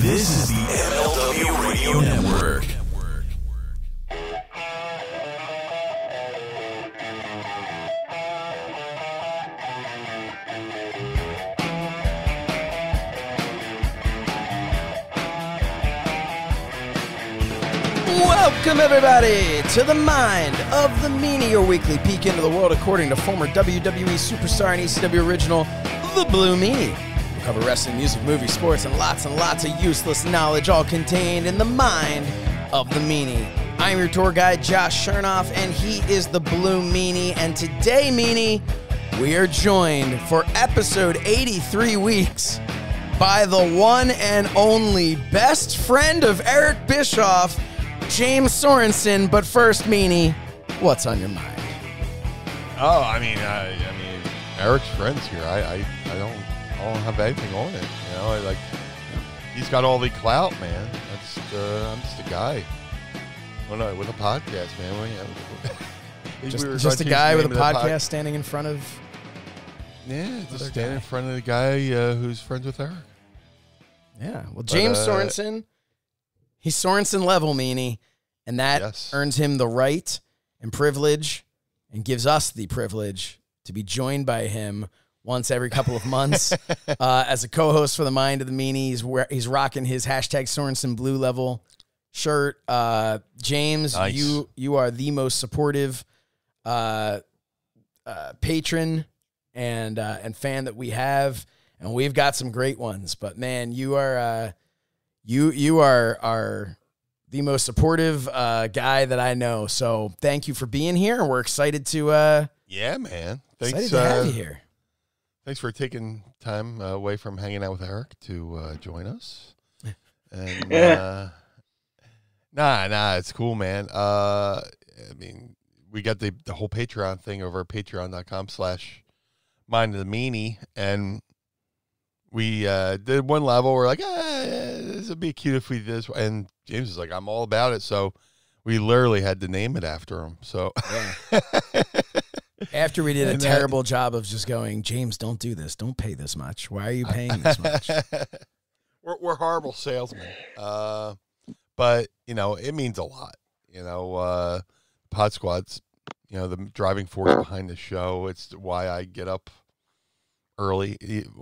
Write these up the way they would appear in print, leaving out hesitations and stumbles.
This is the MLW Radio Network. Welcome, everybody, to the Mind of the Meanie, your weekly peek into the world according to former WWE superstar and ECW original, the Blue Meanie. We cover wrestling, music, movies, sports, and lots of useless knowledge, all contained in the Mind of the Meanie. I'm your tour guide, Josh Shernoff, and he is the Blue Meanie. And today, Meanie, we are joined for episode 83 weeks by the one and only best friend of Eric Bischoff, James Sorenson. But first, Meanie, what's on your mind? Oh, I mean, Eric's friends here. I don't have anything on it. You know, he's got all the clout, man. I'm just a guy with a podcast, man. Just a guy with a podcast standing in front of. Yeah, just standing in front of the guy who's friends with Eric. Yeah, well, James Sorenson. He's Sorenson level, Meanie, and that earns him the right and privilege and gives us the privilege to be joined by him once every couple of months as a co-host for the Mind of the Meanie. He's rocking his hashtag Sorenson Blue level shirt. James, nice. You are the most supportive patron and fan that we have, and we've got some great ones. But man, you are you are the most supportive guy that I know. So thank you for being here. We're excited to yeah, man. Thanks excited to have you here. Thanks for taking time away from hanging out with Eric to join us. And nah, it's cool, man. I mean, we got the whole Patreon thing over at patreon.com/Mind of the Meanie, and we did one level. We're like, this would be cute if we did this. And James is like, I'm all about it. So we literally had to name it after him. So yeah. After we did a terrible job of just going, James, don't do this. Don't pay this much. Why are you paying this much? We're horrible salesmen. But, you know, it means a lot. You know, Pod Squad's, you know, the driving force behind the show. It's why I get up early,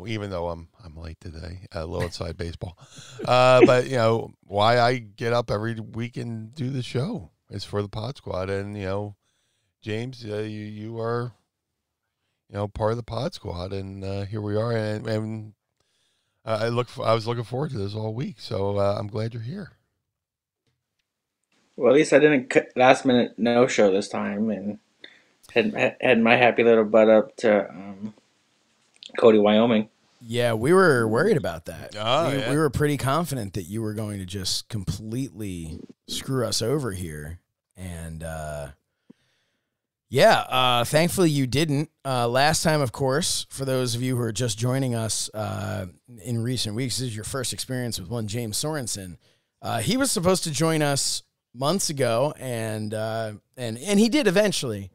even though I'm late today, a little inside baseball. But, you know, why I get up every week and do the show is for the Pod Squad. And, you know, James, you are, you know, part of the Pod Squad, and here we are. And I was looking forward to this all week, so I'm glad you're here. Well, at least I didn't last minute no show this time, and had my happy little butt up to Cody, Wyoming. Yeah, we were worried about that. Oh, we were pretty confident that you were going to just completely screw us over here, and thankfully you didn't. Last time, of course, for those of you who are just joining us in recent weeks, this is your first experience with one James Sorenson. He was supposed to join us months ago, and he did eventually.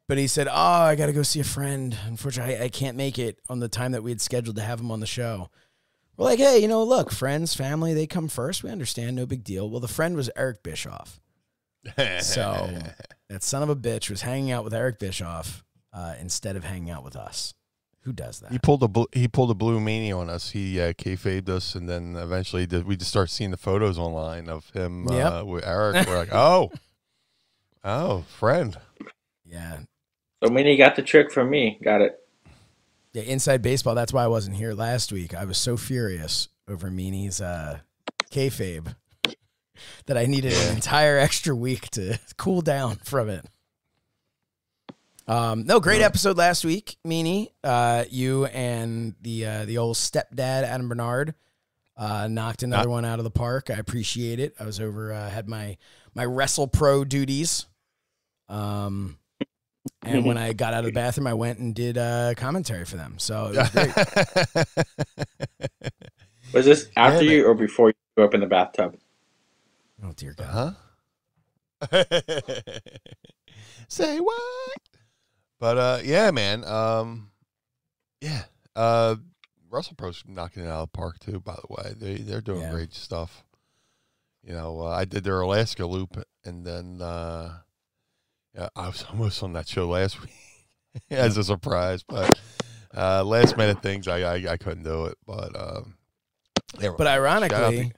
But he said, I got to go see a friend. Unfortunately, I can't make it on the time that we had scheduled to have him on the show. We're like, hey, you know, look, friends, family, they come first. We understand, no big deal. Well, the friend was Eric Bischoff. So that son of a bitch was hanging out with Eric Bischoff instead of hanging out with us. Who does that? He pulled a Blue Meanie on us. He kayfabed us, and then eventually we just start seeing the photos online of him with Eric. We're like, oh, friend. Yeah. So Meanie got the trick from me. Got it. Yeah, inside baseball. That's why I wasn't here last week. I was so furious over Meanie's kayfabe that I needed an entire extra week to cool down from it. No, great episode last week, Meanie. You and the old stepdad, Adam Bernard, knocked another one out of the park. I appreciate it. I was over, had my Wrestle Pro duties. And when I got out of the bathroom, I went and did commentary for them. So it was great. Was this after you or before you go up in the bathtub? Oh, dear God. Huh? Say what? But, yeah, man. WrestlePro's knocking it out of the park too. By the way, they're doing great stuff. You know, I did their Alaska loop, and then I was almost on that show last week as a surprise, but last minute things I couldn't do it. But ironically,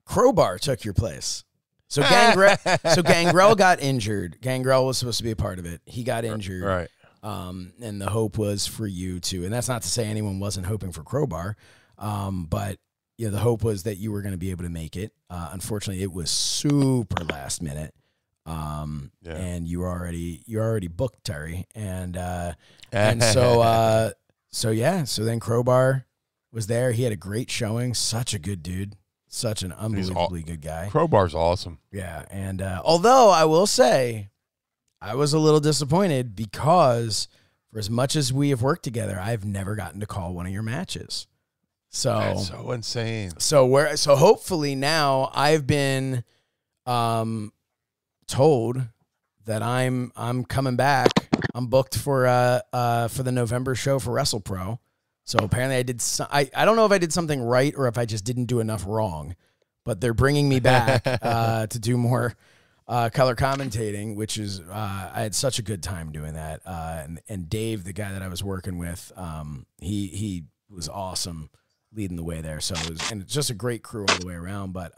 Crowbar took your place. So Gangrel got injured. Gangrel was supposed to be a part of it. He got injured. Right. And the hope was for you to, and that's not to say anyone wasn't hoping for Crowbar, but the hope was that you were going to be able to make it. Unfortunately, it was super last minute. And you were already booked, Terry. And so then Crowbar was there. He had a great showing. Such a good dude. Such an unbelievably good guy. Crowbar's awesome. Yeah. And although I will say I was a little disappointed because for as much as we have worked together, I've never gotten to call one of your matches. So that's so insane. So hopefully now I've been told that I'm coming back. I'm booked for the November show for WrestlePro. So apparently I did. I don't know if I did something right or if I just didn't do enough wrong, but they're bringing me back to do more color commentating, which is I had such a good time doing that. And Dave, the guy that I was working with, he was awesome leading the way there. So it's just a great crew all the way around. But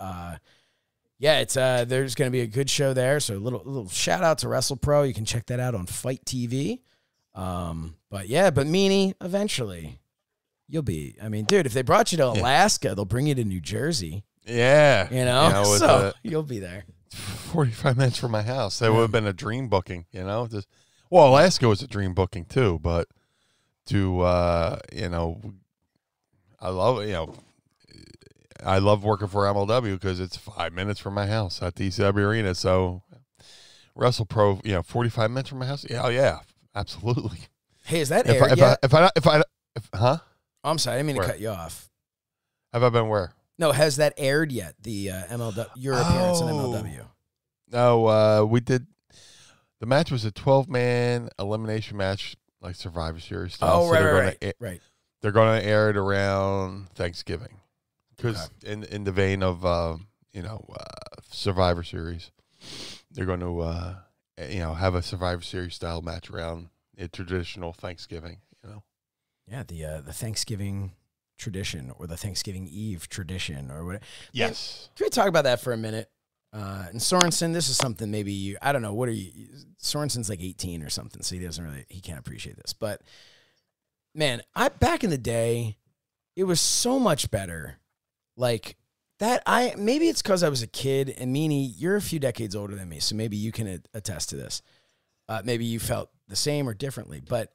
it's there's going to be a good show there. So a little shout out to WrestlePro. You can check that out on Fight TV. But Meanie, eventually you'll be. I mean, dude, if they brought you to Alaska, they'll bring you to New Jersey. Yeah, so you'll be there. 45 minutes from my house. That would have been a dream booking. Alaska was a dream booking too. But I love working for MLW because it's 5 minutes from my house at the ECW Arena. So WrestlePro, 45 minutes from my house. Yeah, absolutely. Hey, is that aired yet? Huh? Oh, I'm sorry, I didn't mean to cut you off. Have I been where? No, has that aired yet? The MLW, your appearance in MLW. No, we did. The match was a 12-man elimination match, like Survivor Series style. Oh, right. They're going to air it around Thanksgiving, because in the vein of Survivor Series, they're going to have a Survivor Series style match around a traditional Thanksgiving. Yeah, the Thanksgiving tradition or the Thanksgiving Eve tradition or whatever. Yes. Can we talk about that for a minute? And Sorenson, this is something maybe I don't know. What are you? Sorenson's like 18 or something, so he can't appreciate this. But man, back in the day, it was so much better. Like that, maybe it's because I was a kid, and Meanie, you're a few decades older than me, so maybe you can attest to this. Maybe you felt the same or differently, but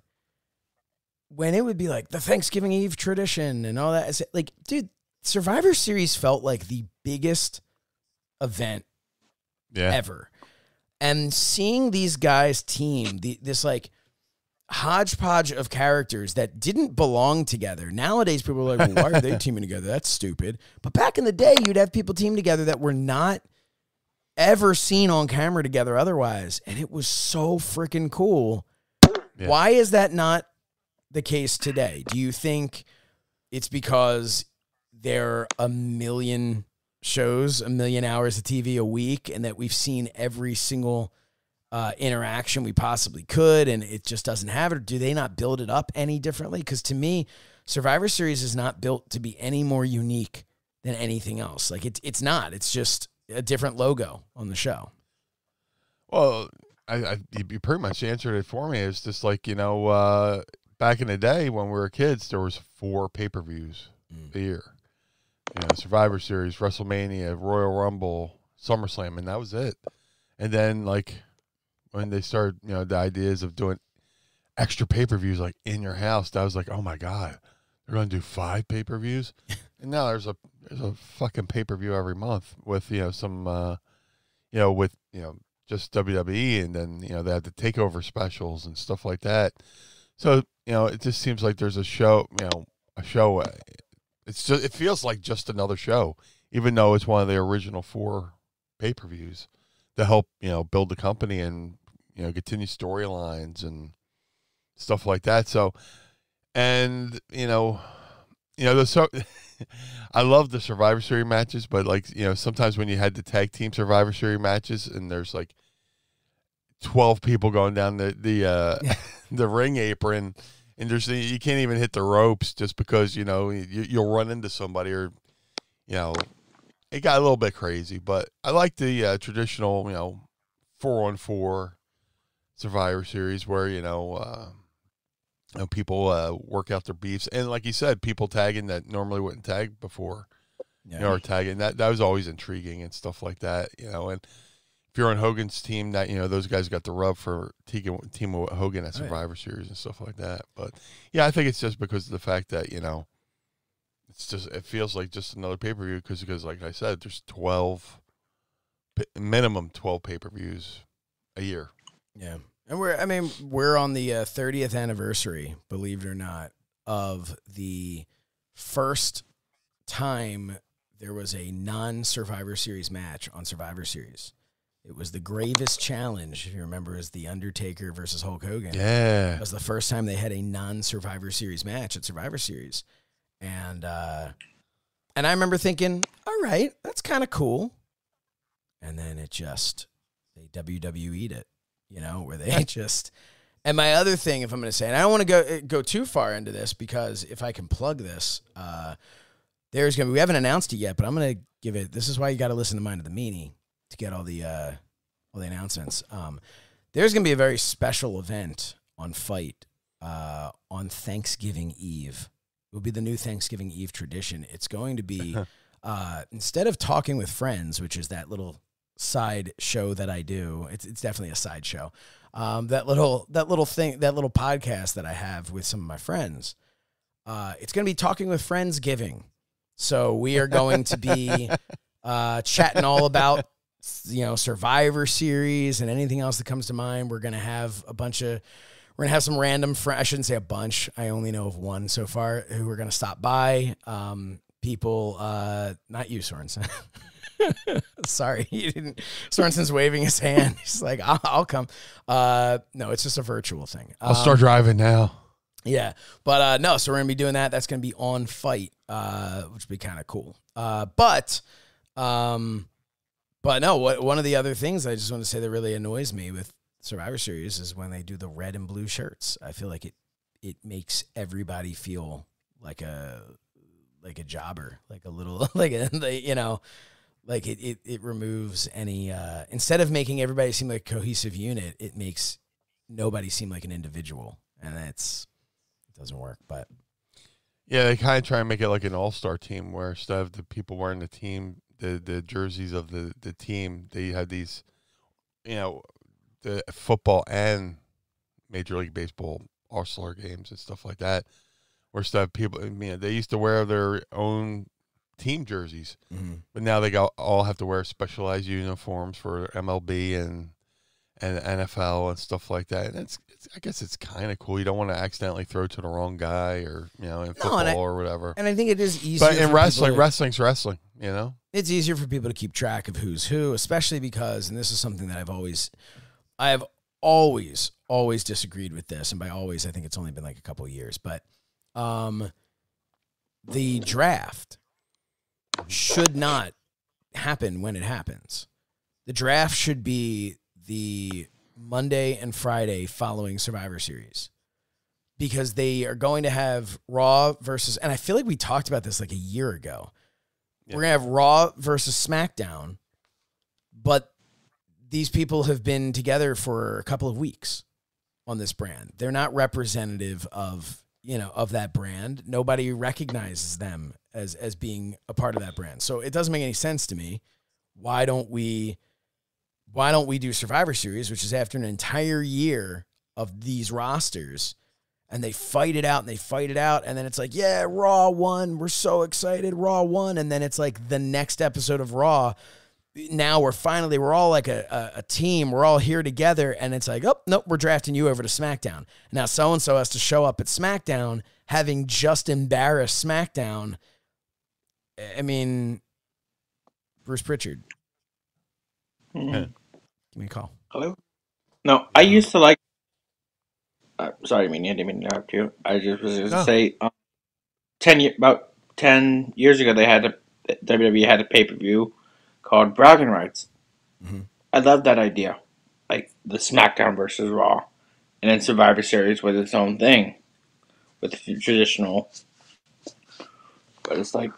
when it would be like the Thanksgiving Eve tradition and all that, like, dude, Survivor Series felt like the biggest event ever. And seeing these guys team, this like hodgepodge of characters that didn't belong together. Nowadays, people are like, well, why are they teaming together? That's stupid. But back in the day, you'd have people team together that were not ever seen on camera together otherwise. And it was so freaking cool. Yeah. Why is that not the case today? Do you think it's because there are a million shows, a million hours of TV a week, and that we've seen every single interaction we possibly could, and it just doesn't have it? Or do they not build it up any differently? Because to me, Survivor Series is not built to be any more unique than anything else. Like it's not. It's just a different logo on the show. Well, you pretty much answered it for me. It's just like, back in the day when we were kids, there was 4 pay-per-views a year. Survivor Series, WrestleMania, Royal Rumble, SummerSlam, and that was it. And then, like, when they started, the ideas of doing extra pay-per-views, like, in your house, that was like, oh, my God, they're going to do 5 pay-per-views? And now there's a fucking pay-per-view every month with, some, just WWE, and then, they have the takeover specials and stuff like that. So, it just seems like there's a show, it feels like just another show, even though it's one of the original 4 pay-per-views to help, build the company and, continue storylines and stuff like that. So, and, you know, I love the Survivor Series matches, but like, you know, sometimes when you had the tag team Survivor Series matches and there's like 12 people going down the the ring apron, and you can't even hit the ropes just because, you know, you'll run into somebody, or, you know, it got a little bit crazy. But I like the traditional, you know, 4-on-4 Survivor Series where, you know, people work out their beefs, and like you said, people tagging that normally wouldn't tag before, you know, or tagging that was always intriguing and stuff like that, you know. And if you're on Hogan's team, that, you know, those guys got the rub for team with Hogan at Survivor Series and stuff like that. But yeah, I think it's just because of the fact that, you know, it feels like just another pay-per-view because like I said, there's minimum 12 pay-per-views a year. Yeah. And we're on the 30th anniversary, believe it or not, of the first time there was a non-Survivor Series match on Survivor Series. It was the Gravest Challenge, if you remember, as The Undertaker versus Hulk Hogan. Yeah. It was the first time they had a non-Survivor Series match at Survivor Series. And I remember thinking, all right, that's kind of cool. And then they WWE'd it, you know, where they just... And my other thing, if I'm going to say, and I don't want to go too far into this, because if I can plug this, we haven't announced it yet, but I'm going to give it... This is why you got to listen to Mind of the Meanie to get all the announcements. There's going to be a very special event on Fight on Thanksgiving Eve. It will be the new Thanksgiving Eve tradition. It's going to be, instead of Talking with Friends, which is that little side show that I do, it's definitely a side show. That little podcast that I have with some of my friends. It's going to be Talking with Friends Giving. So we are going to be chatting all about, you know, Survivor Series and anything else that comes to mind. We're going to have some random friends. I shouldn't say a bunch. I only know of one so far who are going to stop by. People, not you, Sorenson. Sorry, you didn't. Sorenson's waving his hand. He's like, I'll come. No, it's just a virtual thing. I'll start driving now. Yeah, but no, so we're going to be doing that. That's going to be on Fight, which would be kind of cool. But no, one of the other things I just want to say that really annoys me with Survivor Series is when they do the red and blue shirts. I feel like it makes everybody feel like a jobber, like a little, you know, like it removes any, instead of making everybody seem like a cohesive unit, it makes nobody seem like an individual, and it doesn't work. But yeah, they kind of try and make it like an all-star team where instead of the people wearing the team, the jerseys of the team, they had these, you know, the football and Major League Baseball all-star games and stuff like that, where stuff people, I mean, they used to wear their own team jerseys, but now they all have to wear specialized uniforms for MLB and NFL and stuff like that. And it's I guess it's kind of cool. You don't want to accidentally throw to the wrong guy, or, you know, in football or whatever. And I think it is easier. But in wrestling's wrestling, you know? It's easier for people to keep track of who's who, especially because, and this is something that I have always disagreed with this, and by always, I think it's only been like a couple of years, but the draft should not happen when it happens. The draft should be the Monday and Friday following Survivor Series, because they are going to have Raw versus, and I feel like we talked about this like a year ago. Yeah. We're going to have Raw versus SmackDown, but these people have been together for a couple of weeks on this brand. They're not representative of, you know, of that brand. Nobody recognizes them as being a part of that brand. So it doesn't make any sense to me. Why don't we do Survivor Series, which is after an entire year of these rosters, and they fight it out, and then it's like, yeah, Raw won. We're so excited. Raw won. And then it's like the next episode of Raw. Now we're all like a team. We're all here together. And it's like, oh, nope, we're drafting you over to SmackDown. Now so-and-so has to show up at SmackDown having just embarrassed SmackDown. I mean, Bruce Pritchard. Mm-hmm. Give me a call. Hello? No, I used to like... sorry, Meanie, I didn't mean to interrupt you. I just was going to say... about 10 years ago, WWE had a pay-per-view called Bragging Rights. Mm-hmm. I love that idea. Like the SmackDown versus Raw. And then Survivor Series was its own thing. With the traditional. But it's like...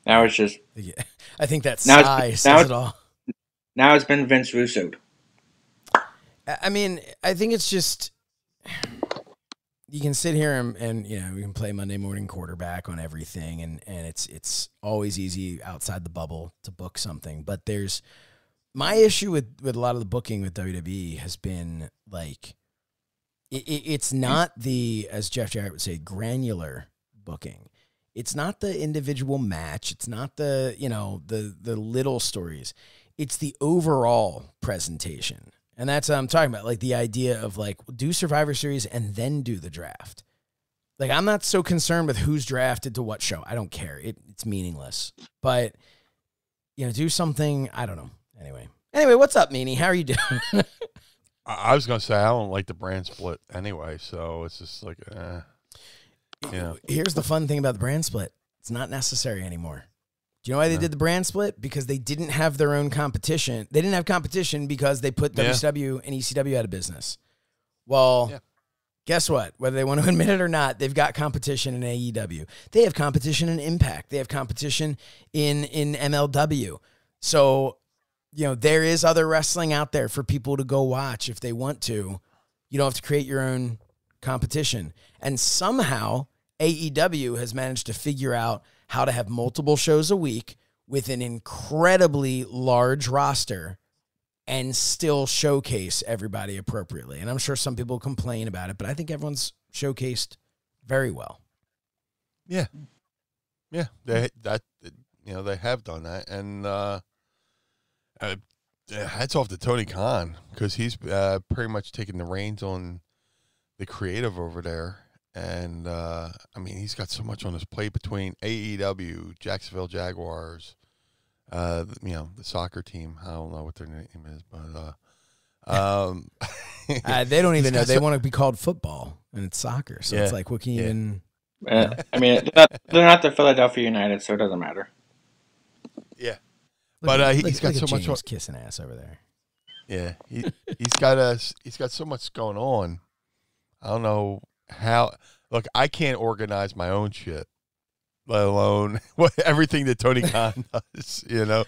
now it's just... Yeah. I think that sigh says it all. Now it's been Vince Russo. I mean, I think it's just... You can sit here and you know, we can play Monday morning quarterback on everything, and it's always easy outside the bubble to book something. But there's... My issue with a lot of the booking with WWE has been, like... It's not the, as Jeff Jarrett would say, granular booking. It's not the individual match. It's not the, you know, the little stories. It's the overall presentation. And that's what I'm talking about. Like the idea of like, do Survivor Series and then do the draft. Like, I'm not so concerned with who's drafted to what show. I don't care. It's meaningless. But, you know, do something, I don't know. Anyway, what's up, Meanie? How are you doing? I was going to say, I don't like the brand split anyway, so it's just like, you know. Here's the fun thing about the brand split. It's not necessary anymore. Do you know why they did the brand split? Because they didn't have their own competition. They didn't have competition because they put WCW and ECW out of business. Well, guess what? Whether they want to admit it or not, they've got competition in AEW. They have competition in Impact. They have competition in MLW. So... you know, there is other wrestling out there for people to go watch if they want to. You don't have to create your own competition. And somehow AEW has managed to figure out how to have multiple shows a week with an incredibly large roster and still showcase everybody appropriately. And I'm sure some people complain about it, but I think everyone's showcased very well. Yeah. Yeah. They have done that. And, hats off to Tony Khan, because he's pretty much taken the reins on the creative over there. And, I mean, he's got so much on his plate between AEW, Jacksonville Jaguars, you know, the soccer team. I don't know what their name is, but they don't even know. They want to be called football, and it's soccer. So it's like, what can you even... I mean, they're not the Philadelphia United, so it doesn't matter. Yeah. But he's got so James much kissing ass over there. Yeah, he's got so much going on. I don't know how. Look, I can't organize my own shit, let alone everything that Tony Khan does. You know,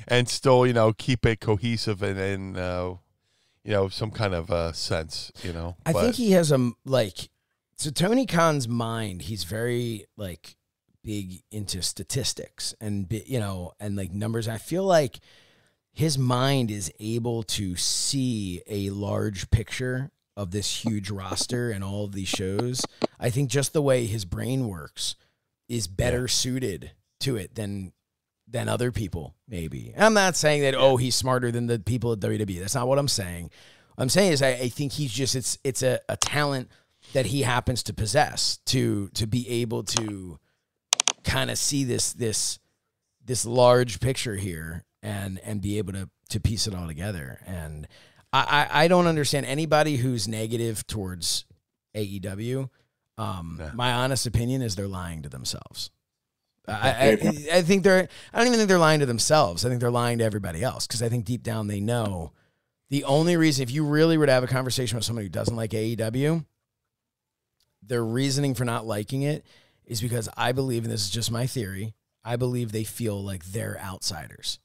and still, you know, keep it cohesive and you know, some kind of sense. You know, I think he has so Tony Khan's mind. He's very like big into statistics and, you know, and like numbers. I feel like his mind is able to see a large picture of this huge roster and all of these shows. I think just the way his brain works is better suited to it than other people, maybe. And I'm not saying that, he's smarter than the people at WWE. That's not what I'm saying. What I'm saying is I think he's just, it's a talent that he happens to possess to be able to kind of see this large picture here and be able to piece it all together. And I don't understand anybody who's negative towards AEW. My honest opinion is they're lying to themselves. I think I don't even think they're lying to themselves. I think they're lying to everybody else, because I think deep down they know the only reason, if you really were to have a conversation with somebody who doesn't like AEW, their reasoning for not liking it is because I believe, and this is just my theory, I believe they feel like they're outsiders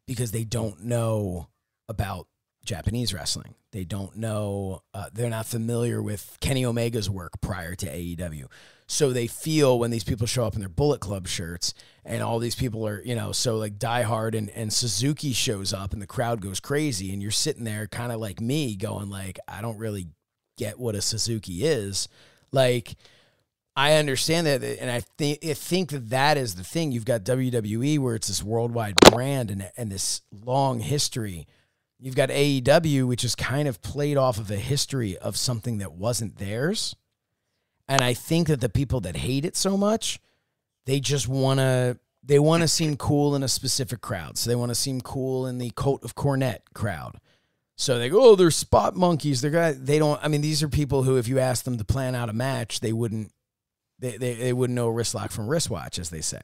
because they don't know about Japanese wrestling. They don't know, they're not familiar with Kenny Omega's work prior to AEW. So they feel when these people show up in their Bullet Club shirts and all these people are, you know, so like Die Hard and Suzuki shows up and the crowd goes crazy and you're sitting there kind of like me going like, I don't really get what a Suzuki is. Like, I understand that, and I think that is the thing. You've got WWE where it's this worldwide brand and this long history. You've got AEW, which is kind of played off of a history of something that wasn't theirs. And I think that the people that hate it so much, they just want to seem cool in a specific crowd. So they want to seem cool in the Cult of Cornette crowd. So they go, oh, they're spot monkeys. They don't. I mean, these are people who, if you ask them to plan out a match, they wouldn't. They wouldn't know wrist lock from wristwatch, as they say.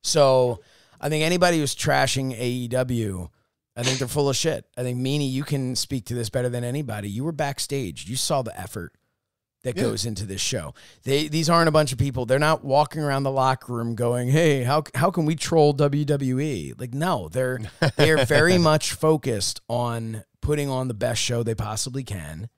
So I think anybody who's trashing AEW, I think they're full of shit. I think, Meanie, you can speak to this better than anybody. You were backstage. You saw the effort that goes into this show. These aren't a bunch of people. They're not walking around the locker room going, hey, how can we troll WWE? Like, no, they are very much focused on putting on the best show they possibly can.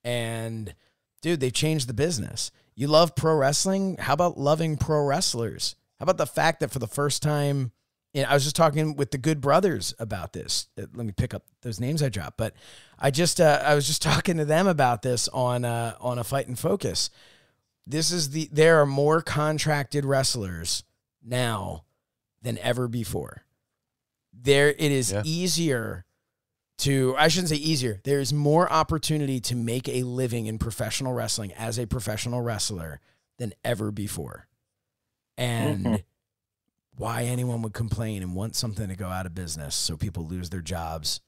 And, dude, they've changed the business. You love pro wrestling? How about loving pro wrestlers? How about the fact that for the first time, I was just talking with the Good Brothers about this. Let me pick up those names I dropped. But I was just talking to them about this on a Fight and Focus. There are more contracted wrestlers now than ever before. It is easier to, I shouldn't say easier. There is more opportunity to make a living in professional wrestling as a professional wrestler than ever before. And why anyone would complain and want something to go out of business so people lose their jobs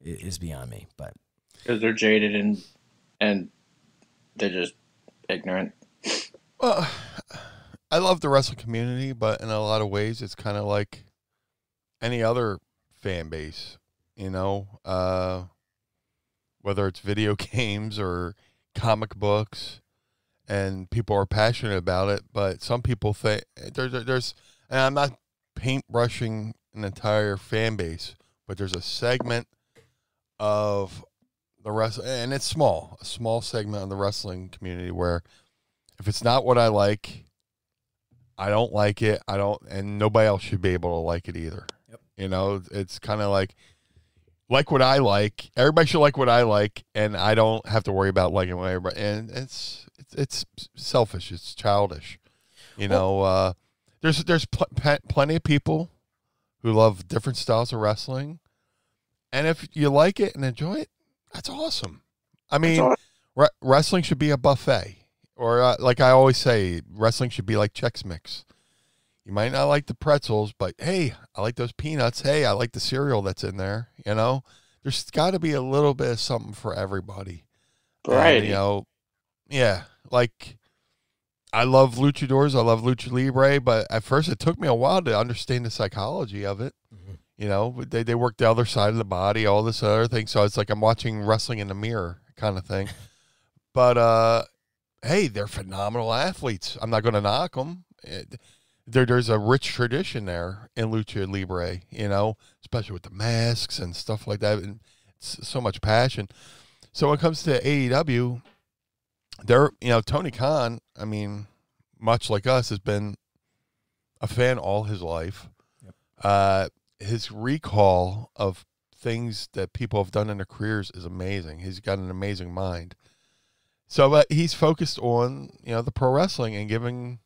is beyond me. But because they're jaded and they're just ignorant. Well, I love the wrestling community, but in a lot of ways, it's kind of like any other fan base, you know, whether it's video games or comic books, and people are passionate about it. But some people think there's, and I'm not paintbrushing an entire fan base, but there's a segment of the wrestling, and it's a small segment of the wrestling community where if it's not what I like, I don't like it. And nobody else should be able to like it either. Yep. You know, it's kind of like what I like. Everybody should like what I like, and I don't have to worry about liking what everybody. And it's selfish. It's childish. You know, there's plenty of people who love different styles of wrestling, and if you like it and enjoy it, that's awesome. I mean, wrestling should be a buffet. Or like I always say, wrestling should be like Chex Mix. You might not like the pretzels, but hey, I like those peanuts. Hey, I like the cereal that's in there. You know, there's got to be a little bit of something for everybody. Right. And, you know, yeah, like I love luchadors. I love lucha libre, but at first it took me a while to understand the psychology of it. Mm-hmm. You know, they work the other side of the body, all this other thing. So it's like I'm watching wrestling in the mirror kind of thing. But, hey, they're phenomenal athletes. I'm not going to knock them. There's a rich tradition there in lucha libre, you know, especially with the masks and stuff like that. And it's so much passion. So when it comes to AEW, Tony Khan, I mean, much like us, has been a fan all his life. Yep. His recall of things that people have done in their careers is amazing. He's got an amazing mind. So he's focused on, the pro wrestling and giving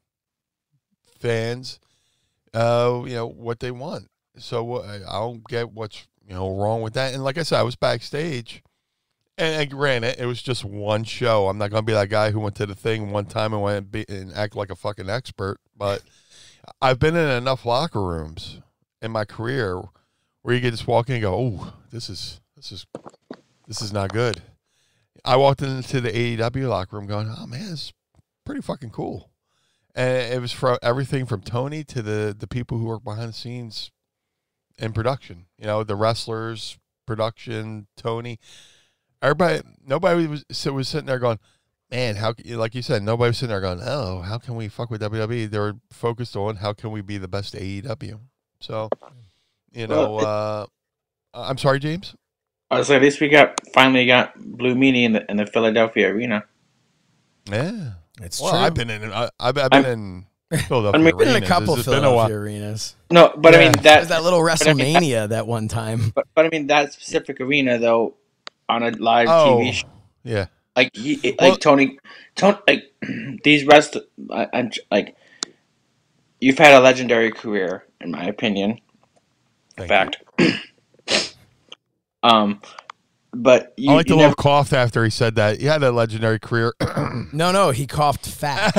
fans, what they want. So I don't get what's, wrong with that. And like I said, I was backstage, and granted, it was just one show. I'm not going to be that guy who went to the thing one time and went and act like a fucking expert. But I've been in enough locker rooms in my career where you can just walk in and go, oh, this is not good. I walked into the AEW locker room going, oh, man, it's pretty fucking cool. And it was from everything from Tony to the people who work behind the scenes in production. The wrestlers, production, Tony. Nobody was sitting there going, man, how, like you said, nobody was sitting there going, oh, how can we fuck with WWE? They were focused on how can we be the best AEW. So, I'm sorry, James? I was like, at least we finally got Blue Meanie in the Philadelphia arena. Yeah, it's true. I've been in Philadelphia. I've been in a couple Philadelphia arenas. No, but I mean that little WrestleMania that one time. But I mean that specific arena though, on a live TV show. Yeah, Tony, like these you've had a legendary career, in my opinion. In fact. But I like the little cough after he said that. He had a legendary career. No, he coughed fact.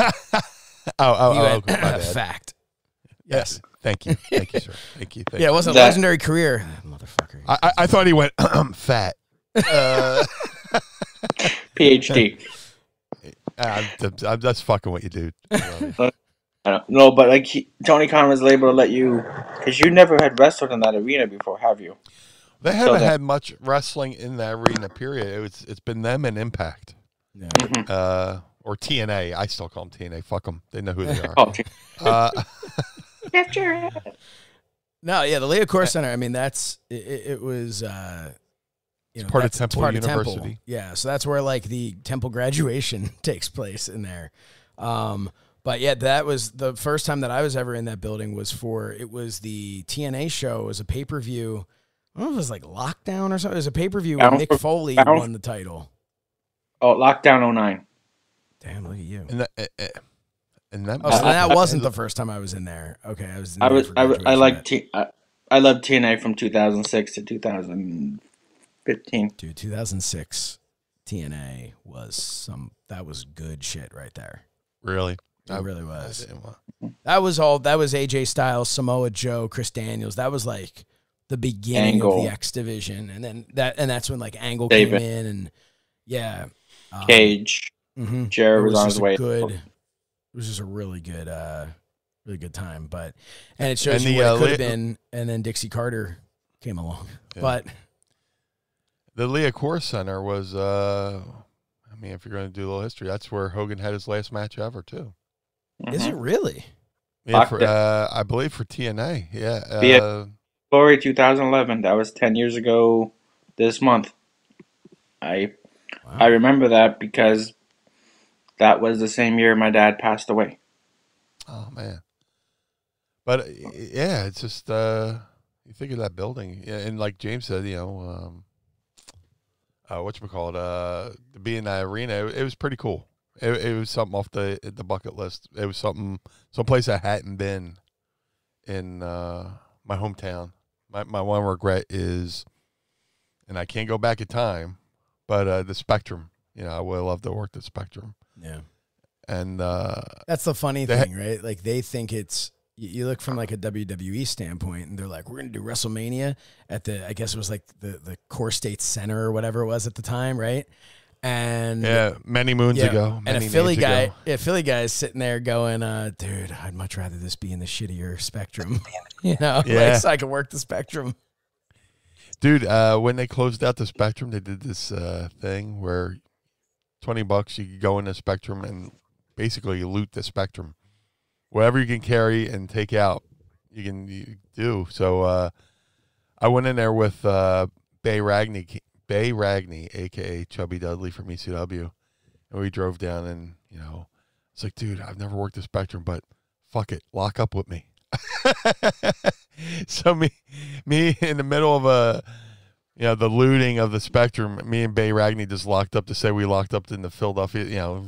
My bad. Fact. Yes. Thank you, sir. Thank you. Yeah, it wasn't a legendary career, motherfucker. I thought he went fat. PhD. I'm just fucking with you, dude. I don't know, but like Tony Khan was able to let you, because you never had wrestled in that arena before, have you? They haven't had much wrestling in the arena, period. It's been them and Impact. Yeah. Or TNA. I still call them TNA. Fuck them. They know who they are. No, yeah, the Leo Core Center, I mean, it was, part of Temple University. Yeah, so that's where, like, the Temple graduation takes place in there. But, yeah, that was the first time that I was ever in that building it was the TNA show. It was a pay-per-view. I don't know if it was, like, Lockdown or something. It was a pay-per-view where Mick Foley won the title. Oh, Lockdown 09. Damn, look at you. And that wasn't the first time I was in there. Okay, I was. I love TNA from 2006 to 2015. Dude, 2006 TNA was good shit right there. Really, it really was. That was AJ Styles, Samoa Joe, Chris Daniels. That was like the beginning of the X Division, and that's when like Angle came in, and Cage, Jared was on his way. It was just a really good time, and it shows you what it could have been. And then Dixie Carter came along, but the Leo Core Center was. I mean, if you're going to do a little history, that's where Hogan had his last match ever too. Is it really? Yeah, I believe for TNA. Yeah. Glory 2011. That was 10 years ago this month. I remember that because that was the same year my dad passed away. Oh, man. But, yeah, it's just, you think of that building. And like James said, whatchamacallit, to be in that arena, it was pretty cool. It was something off the bucket list. It was someplace I hadn't been in my hometown. My one regret is, and I can't go back in time, but the Spectrum. I would love to work the Spectrum. Yeah. And that's the funny thing, right? Like they think it's, you look from like a WWE standpoint and they're like, we're going to do WrestleMania at I guess it was like the Core State Center or whatever it was at the time. Right. And many moons ago. And a Philly guy is sitting there going, dude, I'd much rather this be in the shittier Spectrum, like so I could work the Spectrum. Dude, when they closed out the Spectrum, they did this thing where $20 you could go in the Spectrum and basically you loot the Spectrum. Whatever you can carry and take out, you do. So I went in there with Bay Ragney, a.k.a. Chubby Dudley from ECW, and we drove down and, it's like, dude, I've never worked the Spectrum, but fuck it, lock up with me. So me in the middle of the looting of the Spectrum, me and Bay Ragney just locked up to say we locked up in the Philadelphia, a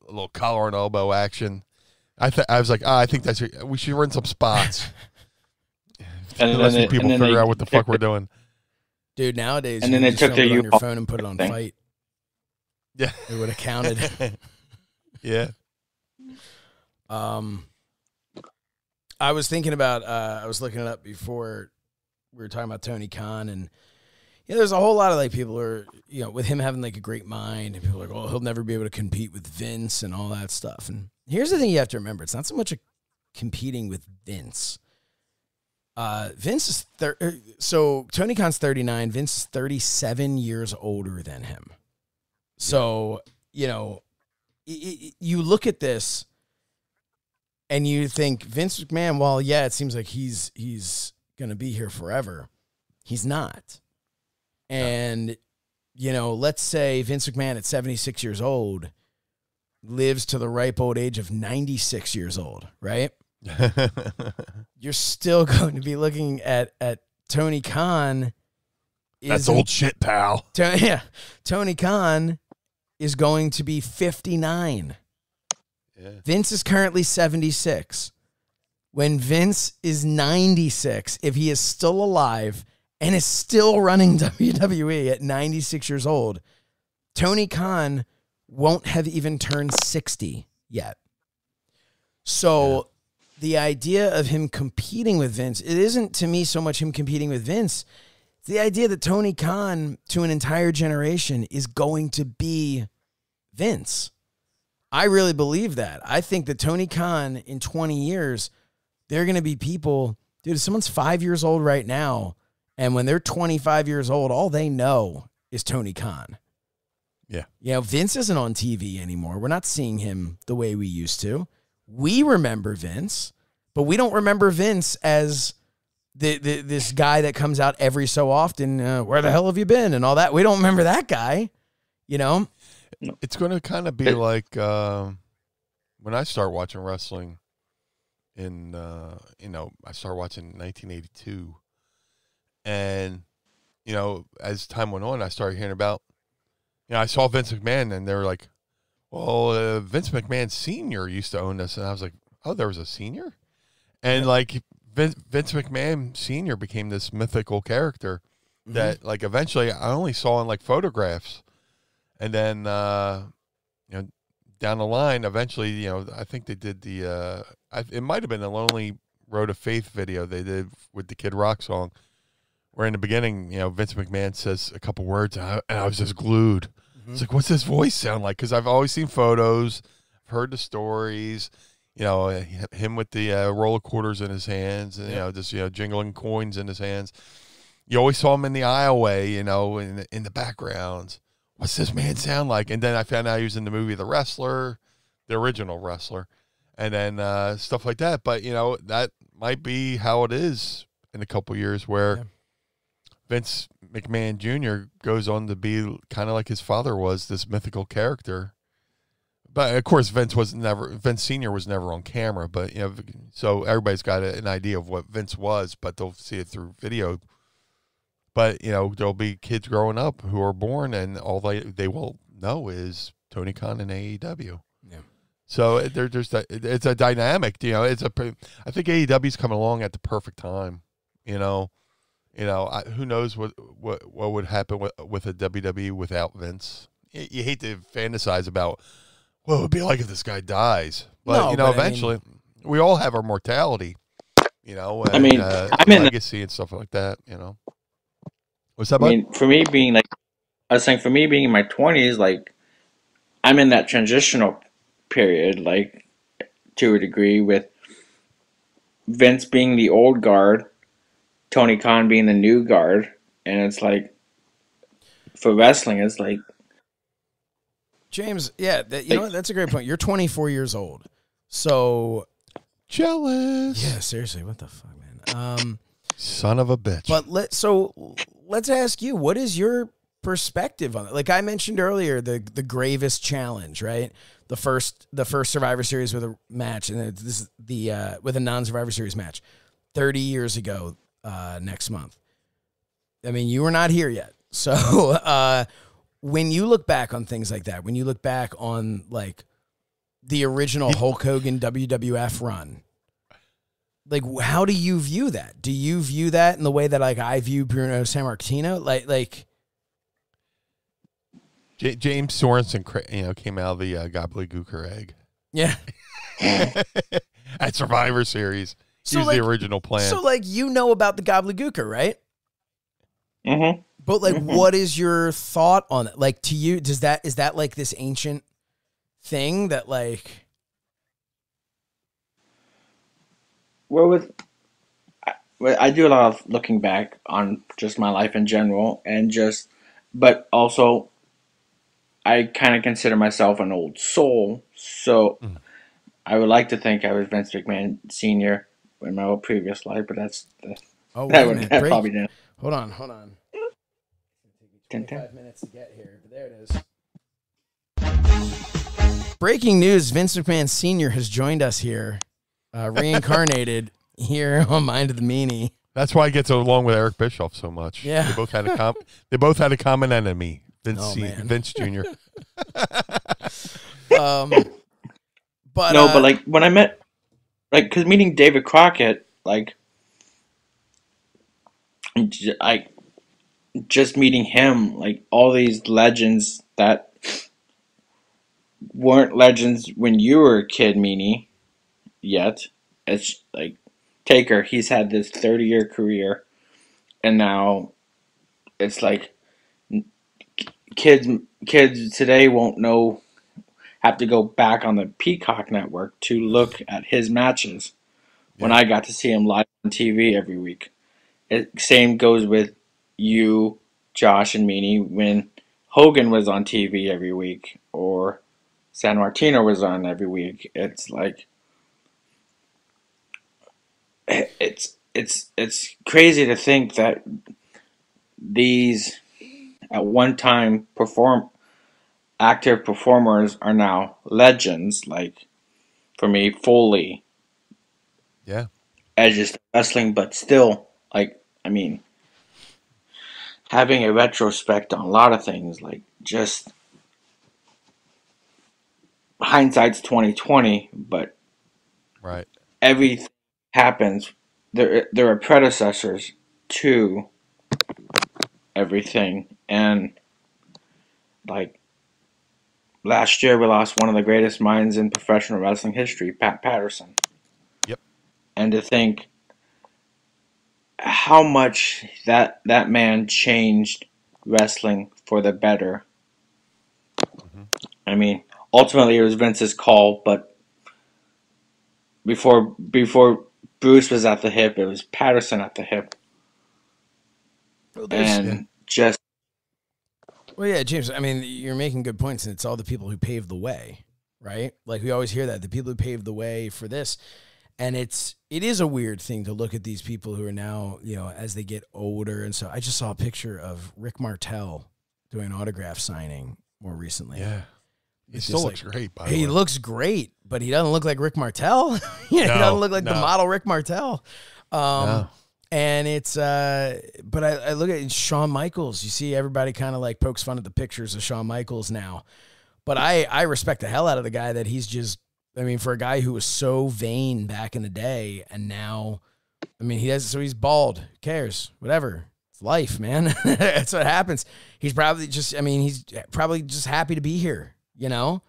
little collar and elbow action. I was like, I think we should run some spots. And let people figure out what the fuck we're doing. Dude, nowadays, and then they took on your phone and put it on Fight. Yeah. It would have counted. Yeah. I was thinking about, I was looking it up before we were talking about Tony Khan, and there's a whole lot of like people who are, with him having like a great mind, and people are like, oh, he'll never be able to compete with Vince and all that stuff. And here's the thing you have to remember. It's not so much competing with Vince. Vince is so Tony Khan's 39. Vince is 37 years older than him. So, you look at this and you think Vince McMahon, well, yeah, it seems like he's going to be here forever. He's not. And, let's say Vince McMahon at 76 years old lives to the ripe old age of 96 years old, right? You're still going to be looking at Tony Khan. That's old shit, pal. Tony Khan is going to be 59. Yeah. Vince is currently 76. When Vince is 96, if he is still alive and is still running WWE at 96 years old, Tony Khan won't have even turned 60 yet. So the idea of him competing with Vince, it isn't to me so much him competing with Vince. It's the idea that Tony Khan, to an entire generation, is going to be Vince. I really believe that. I think that Tony Khan, in 20 years, they're going to be people. Dude, if someone's 5 years old right now, and when they're 25 years old, all they know is Tony Khan. Yeah. You know, Vince isn't on TV anymore. We're not seeing him the way we used to. We remember Vince, but we don't remember Vince as this guy that comes out every so often. Where the hell have you been? And all that. We don't remember that guy, you know? It's going to kind of be like when I start watching wrestling in, I started watching in 1982. And, as time went on, I started hearing about, I saw Vince McMahon, and they were like, well, Vince McMahon Sr. used to own this. And I was like, oh, there was a senior? And, like, Vince McMahon Sr. became this mythical character that, like, eventually I only saw in, like, photographs. And then, down the line, eventually, I think they did it might have been the Lonely Road of Faith video they did with the Kid Rock song, where in the beginning, Vince McMahon says a couple words, and I was just glued. It's like, what's his voice sound like? Because I've always seen photos, heard the stories, him with the roll of quarters in his hands, and, just, jingling coins in his hands. You always saw him in the aisleway, in the backgrounds. What's this man sound like? And then I found out he was in the movie The Wrestler, the original Wrestler, and then stuff like that. But, that might be how it is in a couple years, where Vince McMahon Jr. goes on to be kind of like his father was, this mythical character. But, of course, Vince Sr. was never on camera. But, so everybody's got an idea of what Vince was, but they'll see it through video. But, there'll be kids growing up who are born, and all they will know is Tony Khan and AEW. Yeah. So it's a dynamic, I think AEW's coming along at the perfect time, who knows what would happen with a WWE without Vince. You hate to fantasize about what it would be like if this guy dies. But, eventually we all have our mortality, and I'm in legacy and stuff like that, What's that, bud? for me being I was saying, for me being in my 20s, like, I'm in that transitional period, like, to a degree, with Vince being the old guard, Tony Khan being the new guard, and it's like, for wrestling, it's like... James, that's a great point. You're 24 years old, so... Jealous. Yeah, seriously, what the fuck, man? Son of a bitch. But let's ask you, what is your perspective on it? Like I mentioned earlier, the gravest challenge, right? The first Survivor Series with a match, and this is with a non-Survivor Series match, 30 years ago next month. I mean, you were not here yet, so when you look back on things like that, when you look back on like the original Hulk Hogan WWF run. Like, how do you view that? Do you view that in the way that, like, I view Bruno Sammartino? Like James Sorenson, came out of the gobbledygooker egg. Yeah. At Survivor Series. So, He's the original plan. So, like, about the gobbledygooker, right? Mm-hmm. But, like, what is your thought on it? Like, to you, is that, like, this ancient thing that, like... Well, I do a lot of looking back on just my life in general, but also I kind of consider myself an old soul, so I would like to think I was Vince McMahon Sr. in my old previous life, but that probably didn't. Hold on. 25 minutes to get here, but there it is. Breaking news, Vince McMahon Sr. has joined us here. Reincarnated here on Mind of the Meanie. That's why he gets along with Eric Bischoff so much. Yeah, they both had a common enemy, Vince Jr. But like when I met, like, because meeting David Crockett, like, just meeting him, like all these legends that weren't legends when you were a kid, Meanie. Yet, it's like Taker. He's had this 30-year career, and now it's like kids today won't know, have to go back on the Peacock network to look at his matches when Yeah. I got to see him live on TV every week. Same goes with you, Josh, and Meanie when Hogan was on TV every week or San Martino was on every week. It's like it's crazy to think that these at one time active performers are now legends. Like for me, Foley, Yeah. Edge is wrestling, but still, like I mean, having a retrospect on a lot of things, like just hindsight's 2020, but Right. everything happens. There are predecessors to everything, and like last year, we lost one of the greatest minds in professional wrestling history, Pat Patterson. Yep. And to think how much that man changed wrestling for the better. Mm-hmm. I mean, ultimately it was Vince's call, but before Bruce was at the hip, it was Patterson at the hip. Well, And just Well, yeah, James, I mean, you're making good points, and it's all the people who paved the way, right? Like, we always hear that, the people who paved the way for this. And it is a weird thing to look at these people who are now, you know, as they get older. And so I just saw a picture of Rick Martel doing autograph signing more recently. Yeah. He It's still just looks great, by the He way. looks great, but he doesn't look like Rick Martel. He doesn't look like the model Rick Martel. No. And it's, but I look at Shawn Michaels. You see everybody kind of like pokes fun at the pictures of Shawn Michaels now. But I respect the hell out of the guy that he's just, I mean, for a guy who was so vain back in the day and now, I mean, he's bald. Who cares? Whatever. It's life, man. That's what happens. He's probably just happy to be here, you know?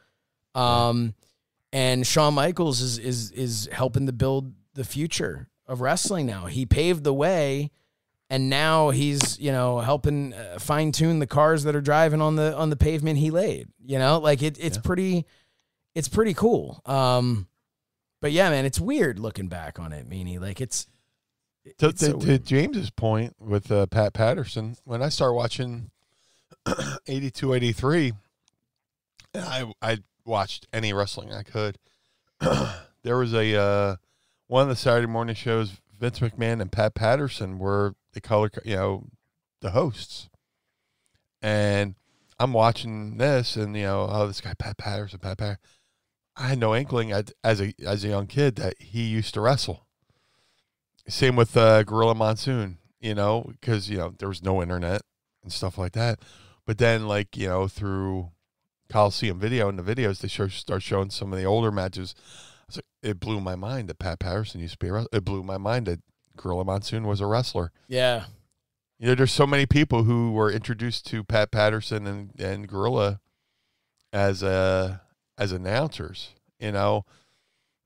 And Shawn Michaels is helping to build the future of wrestling now. He paved the way, and now he's, you know, helping fine tune the cars that are driving on the pavement he laid. You know, like it's pretty cool. But yeah, man, it's weird looking back on it, Meanie. Like To James's point with Pat Patterson, when I started watching 82, 83, I watched any wrestling I could. There was one of the Saturday morning shows, Vince McMahon and Pat Patterson were the hosts. And I'm watching this, and this guy Pat Patterson. I had no inkling as a young kid that he used to wrestle. Same with Gorilla Monsoon, because there was no internet and stuff like that. But then, through Coliseum Video and the videos, they start showing some of the older matches. It blew my mind that Pat Patterson used to be a wrestler. It blew my mind that Gorilla Monsoon was a wrestler. Yeah. There's so many people who were introduced to Pat Patterson and Gorilla as announcers, and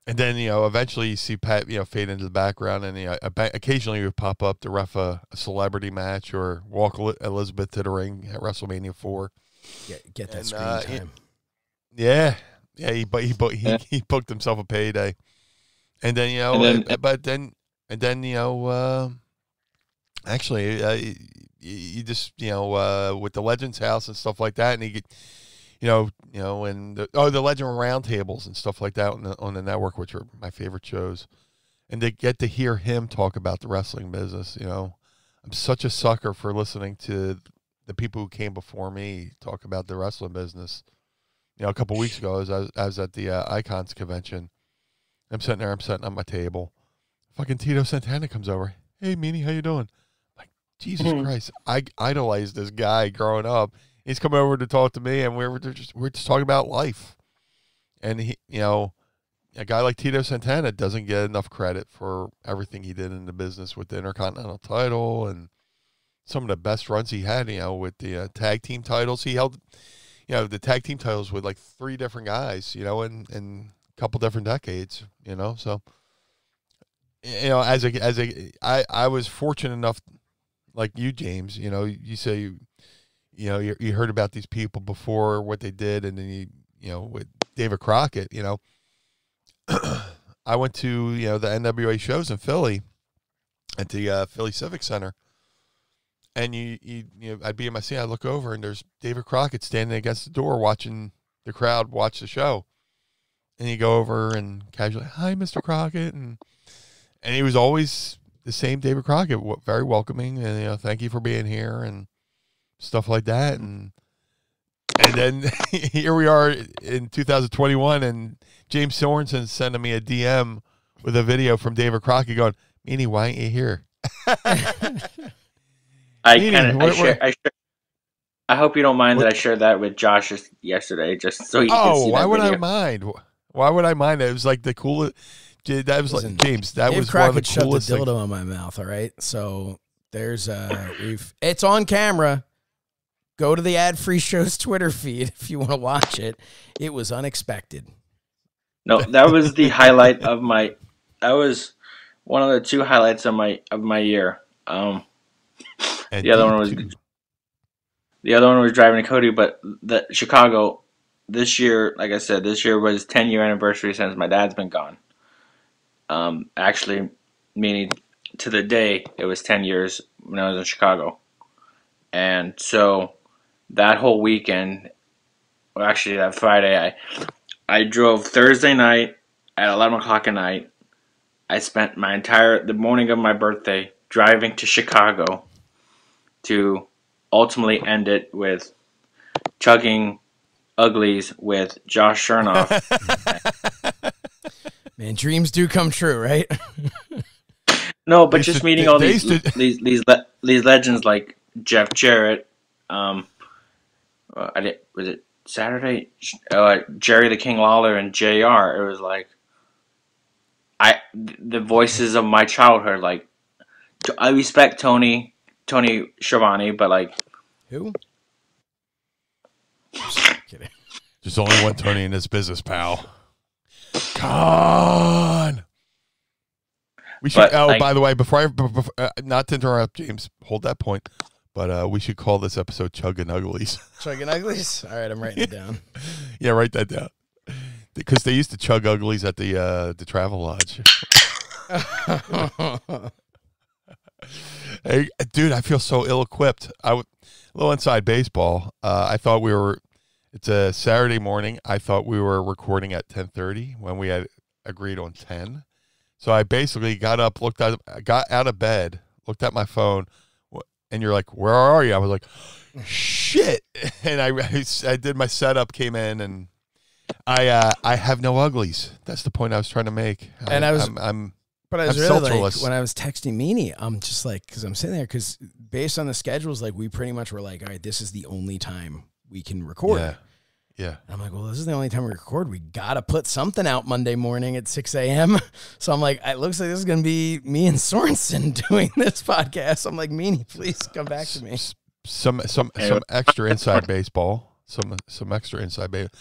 then eventually you see Pat fade into the background, and occasionally he would pop up to ref a celebrity match or walk Elizabeth to the ring at WrestleMania 4. Get that screen time. Yeah, he booked himself a payday, and then actually, you just with the Legends House and stuff like that, and he get, and the Legend Roundtables and stuff like that on the network, which are my favorite shows, and to get to hear him talk about the wrestling business. I'm such a sucker for listening to the people who came before me talk about the wrestling business. A couple weeks ago, I was at the Icons convention. I'm sitting there, I'm setting up my table. Fucking Tito Santana comes over. Hey, Meanie, how you doing? Jesus Christ, I idolized this guy growing up. He's coming over to talk to me, and we're just talking about life. And he, a guy like Tito Santana doesn't get enough credit for everything he did in the business with the Intercontinental title and some of the best runs he had. With the tag team titles, he held, the tag team titles with 3 different guys, in a couple different decades. So, I was fortunate enough. like you, James, you say you heard about these people before, what they did, and then with David Crockett, I went to the NWA shows in Philly at the Philly Civic Center, and I'd be in my seat, I'd look over, and there's David Crockett standing against the door watching the crowd watch the show, and you go over and casually, "Hi, Mr. Crockett," and he was always the same David Crockett, very welcoming, and thank you for being here and stuff like that, and then here we are in 2021, and James Sorenson sending me a DM with a video from David Crockett going, "Meanie, why ain't you here?" I hope you don't mind that I shared that with Josh yesterday, just so you can see that why would video. I mind? Why would I mind? It was like the coolest. That was like James. That Dave was Crockett one of the coolest. Shoved a dildo in my mouth. All right, so there's it's on camera. Go to the ad-free show's Twitter feed if you want to watch it. It was unexpected. No, that was the highlight of my. That was one of the two highlights of my year. The other one was driving to Cody, but the Chicago this year, like I said, this year was 10-year anniversary since my dad's been gone. Actually, meaning to the day it was 10 years when I was in Chicago, and so that whole weekend, well, actually that Friday, I drove Thursday night at 11 o'clock at night. I spent the morning of my birthday driving to Chicago to ultimately end it with chugging Unglys with Josh Shernoff. Man, dreams do come true, right? No, but just meeting all these legends like Jeff Jarrett. Was it Saturday? Jerry the King Lawler and JR. It was like the voices of my childhood. Like, I respect Tony Schiavone, but like who? Kidding. There's only one Tony in this business, pal. Con. We should. By the way, before not to interrupt, James, hold that point. But we should call this episode "Chuggin Unglys." Chuggin Unglys. All right, I'm writing it down. Yeah, write that down. Because they used to chug Unglys at the Travel Lodge. Hey, dude, I feel so ill-equipped. A little inside baseball. I thought it's a Saturday morning. I thought we were recording at 10:30 when we had agreed on 10. So I basically got up, got out of bed, looked at my phone, and you're like, "Where are you?" I was like, "Shit!" And I did my setup, came in, and I have no Unglys. That's the point I was trying to make. And I was really like, when I was texting Meanie, I'm just like, because I'm sitting there, because based on the schedules, like we pretty much were like, all right, this is the only time we can record. Yeah. And I'm like, well, this is the only time we record. We got to put something out Monday morning at 6 a.m. So I'm like, it looks like this is going to be me and Sorenson doing this podcast. I'm like, Meanie, please come back to me. Some extra inside baseball. Some extra inside baseball.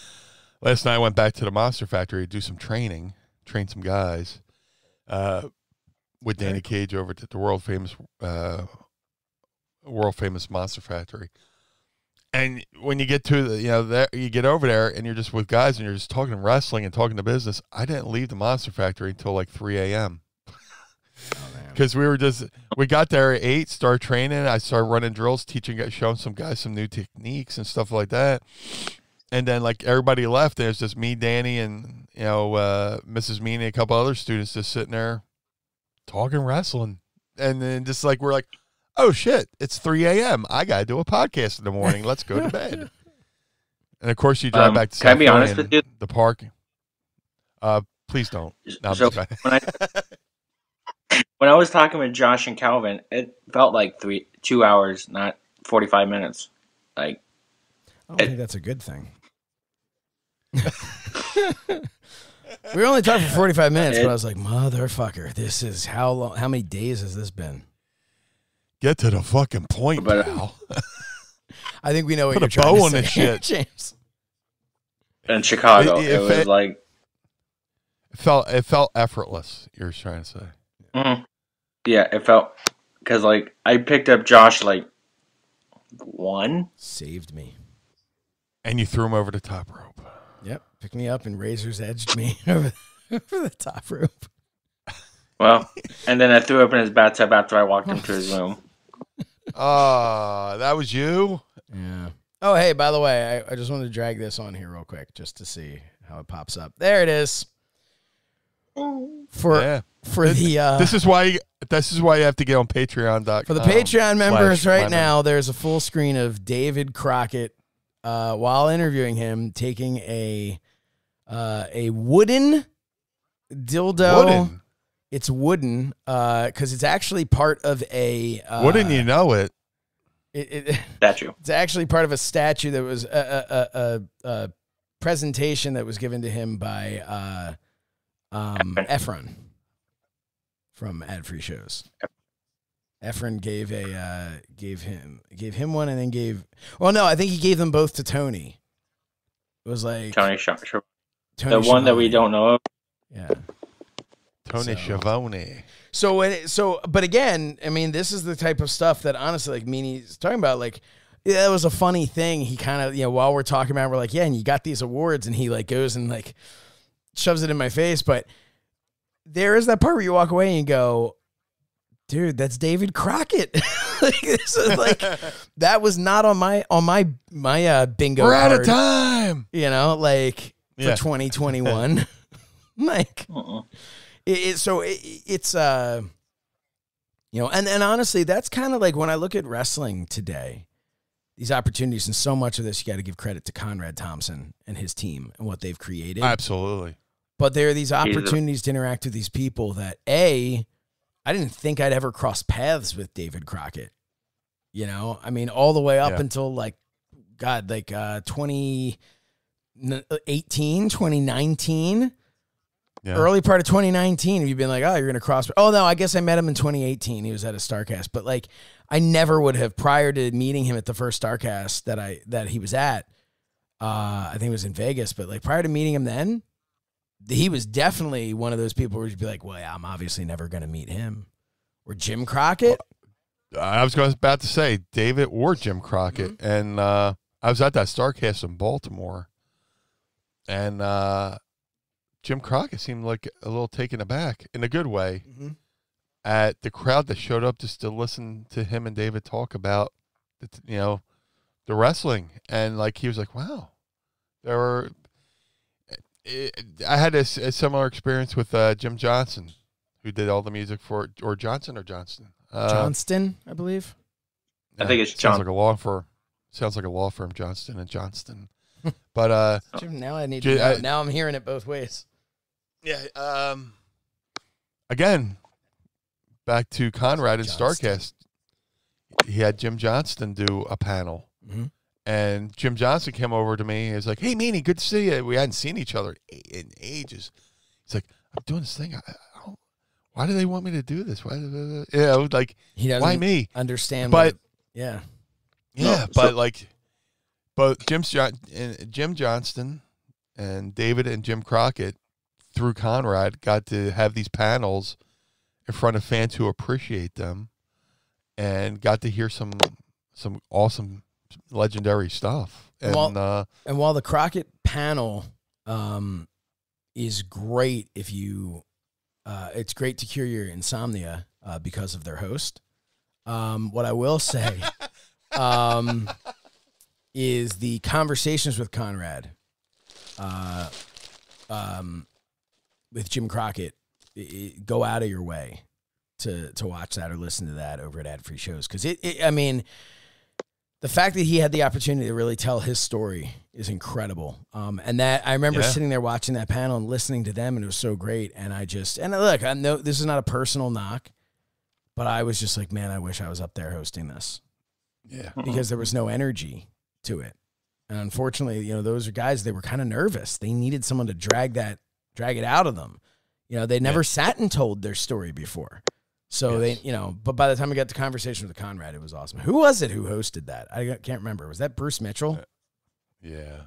Last night I went back to the Monster Factory to do some train some guys. With Danny Cage over at the world famous Monster Factory, and when you get to you get over there and you're just with guys and you're just talking wrestling and talking to business. I didn't leave the Monster Factory until like 3 a.m. because we got there at 8, started training. I started running drills, showing some guys some new techniques and stuff like that. And then like everybody left, and it was just me, Danny, and Mrs. Meanie, a couple other students just sitting there talking wrestling. And then just like we're like, oh shit, it's 3 a.m. I gotta do a podcast in the morning. Let's go to bed. And of course you drive back to Can I be honest with you? The park. Please don't. No, so when I was talking with Josh and Calvin, it felt like 2 hours, not 45 minutes. Like, I don't think that's a good thing. We were only talking for 45 minutes, but I was like, motherfucker, this is how long? How many days has this been? Get to the fucking point, pal. I think we know what Put you're a trying bow to on say, this shit, James. In Chicago, it was like it felt effortless. You're trying to say, mm-hmm. Yeah, it felt because like I picked up Josh like one. Saved me. And you threw him over the top rope. Yep, picked me up and razor's edged me over the top rope. Well, and then I threw up in his bathtub after I walked him to his room. That was you? Yeah. Oh, hey, by the way, I just wanted to drag this on here real quick just to see how it pops up. There it is. For the this is why you have to get on Patreon.com. For the Patreon members right now, there's a full screen of David Crockett while interviewing him taking a wooden dildo. Wooden. It's wooden because it's actually part of a wouldn't you know it? Statue. It's actually part of a statue that was a presentation that was given to him by Heffron from Ad Free Shows. Heffron gave him one and then gave. Well, no, I think he gave them both to Tony. It was like Tony the one that we don't know of. Yeah. Tony Schiavone. But again, I mean, this is the type of stuff that honestly, like Meanie's talking about, like, yeah, it was a funny thing. He kind of, while we're talking about it, we're like, yeah, and you got these awards, and he like goes and like shoves it in my face. But there is that part where you walk away and you go, dude, that's David Crockett. Like, this is like, that was not on my bingo We're card, out of time. Like for 2021. Like, it's and honestly, that's kind of like when I look at wrestling today, these opportunities, and so much of this, you got to give credit to Conrad Thompson and his team and what they've created. Absolutely. But there are these opportunities to interact with these people that I didn't think I'd ever cross paths with David Crockett. I mean, all the way up until 2018, 2019. Yeah. Early part of 2019, you've been like, oh, you're going to cross. Oh, no, I guess I met him in 2018. He was at a StarCast. But, like, I never would have, prior to meeting him at the first StarCast that he was at, I think it was in Vegas. But, like, prior to meeting him then, he was definitely one of those people where you'd be like, well, yeah, I'm obviously never going to meet him. Or Jim Crockett. I was about to say David or Jim Crockett. Mm-hmm. And I was at that StarCast in Baltimore. And Jim Crockett seemed like a little taken aback in a good way at the crowd that showed up just to listen to him and David talk about, the wrestling. And like, he was like, wow, I had a similar experience with Jim Johnson, who did all the music for, or Johnston, Johnston, I believe. I think it's John. Sounds like a law firm, Johnston and Johnston. But now I need to know. Now I'm hearing it both ways. Yeah. Again, back to Conrad and StarCast. He had Jim Johnston do a panel, and Jim Johnston came over to me. He was like, "Hey, Meanie, good to see you. We hadn't seen each other in ages." He's like, "I'm doing this thing. Why do they want me to do this? Why? Like, he doesn't why me? Understand? But yeah, but Jim Johnston and David and Jim Crockett, through Conrad, got to have these panels in front of fans who appreciate them, and got to hear some awesome, legendary stuff. And while the Crockett panel is great, if you, it's great to cure your insomnia because of their host. What I will say is the conversations with Conrad, with Jim Crockett, go out of your way to watch that or listen to that over at Ad Free Shows. Because I mean, the fact that he had the opportunity to really tell his story is incredible. And that I remember sitting there watching that panel and listening to them, and it was so great. And look, I know this is not a personal knock, but I was just like, man, I wish I was up there hosting this. Yeah. Because there was no energy to it. And unfortunately, those are guys, they were kind of nervous. They needed someone to drag it out of them. They never sat and told their story before. So but by the time we got to conversation with Conrad, it was awesome. Who was it who hosted that? I can't remember. Was that Bruce Mitchell? Yeah.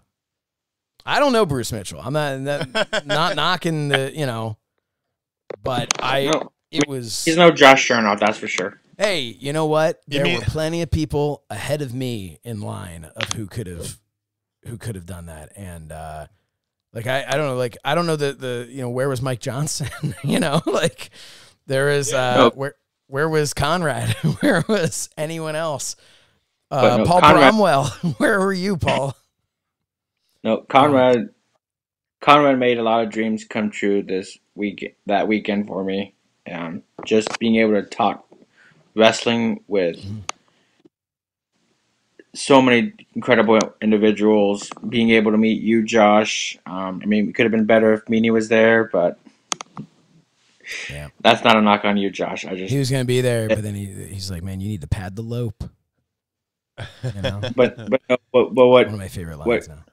I don't know Bruce Mitchell. I'm not knocking the, but it was. He's no Josh Shernoff, that's for sure. Hey, you know what? You There mean- were plenty of people ahead of me in line of who could have done that. And like I don't know, like I don't know the where was Mike Johnson? Like there is where was Conrad? Where was anyone else? Paul Conrad, Bromwell. Where were you, Paul? No, Conrad made a lot of dreams come true that weekend for me. Just being able to talk wrestling with so many incredible individuals, being able to meet you, Josh. It could have been better if Meanie was there, but Yeah, that's not a knock on you, Josh. he was gonna be there, but then he's like, man, you need to pad the lope. But what One of my favorite lines now.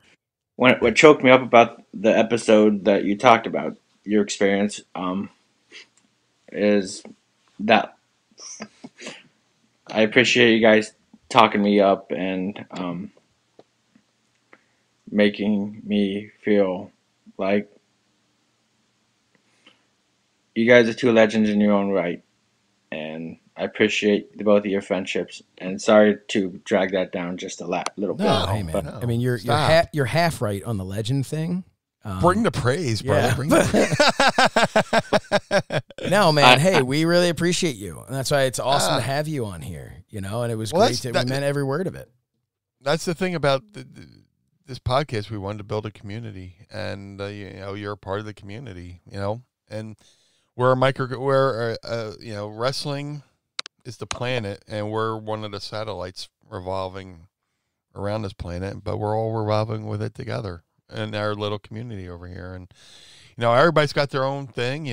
what choked me up about the episode that you talked about, your experience, is that I appreciate you guys talking me up and making me feel like you guys are two legends in your own right, and I appreciate both of your friendships. And sorry to drag that down just a little bit. No, hey man. no. I mean, you're half right on the legend thing. Bring the praise, brother. yeah. Bring the No, man. Hey, we really appreciate you, and that's why it's awesome to have you on here. And it was great. We meant every word of it. That's the thing about this podcast. We wanted to build a community, and you're a part of the community. And we're wrestling is the planet, and we're one of the satellites revolving around this planet, but we're all revolving with it together in our little community over here. And everybody's got their own thing.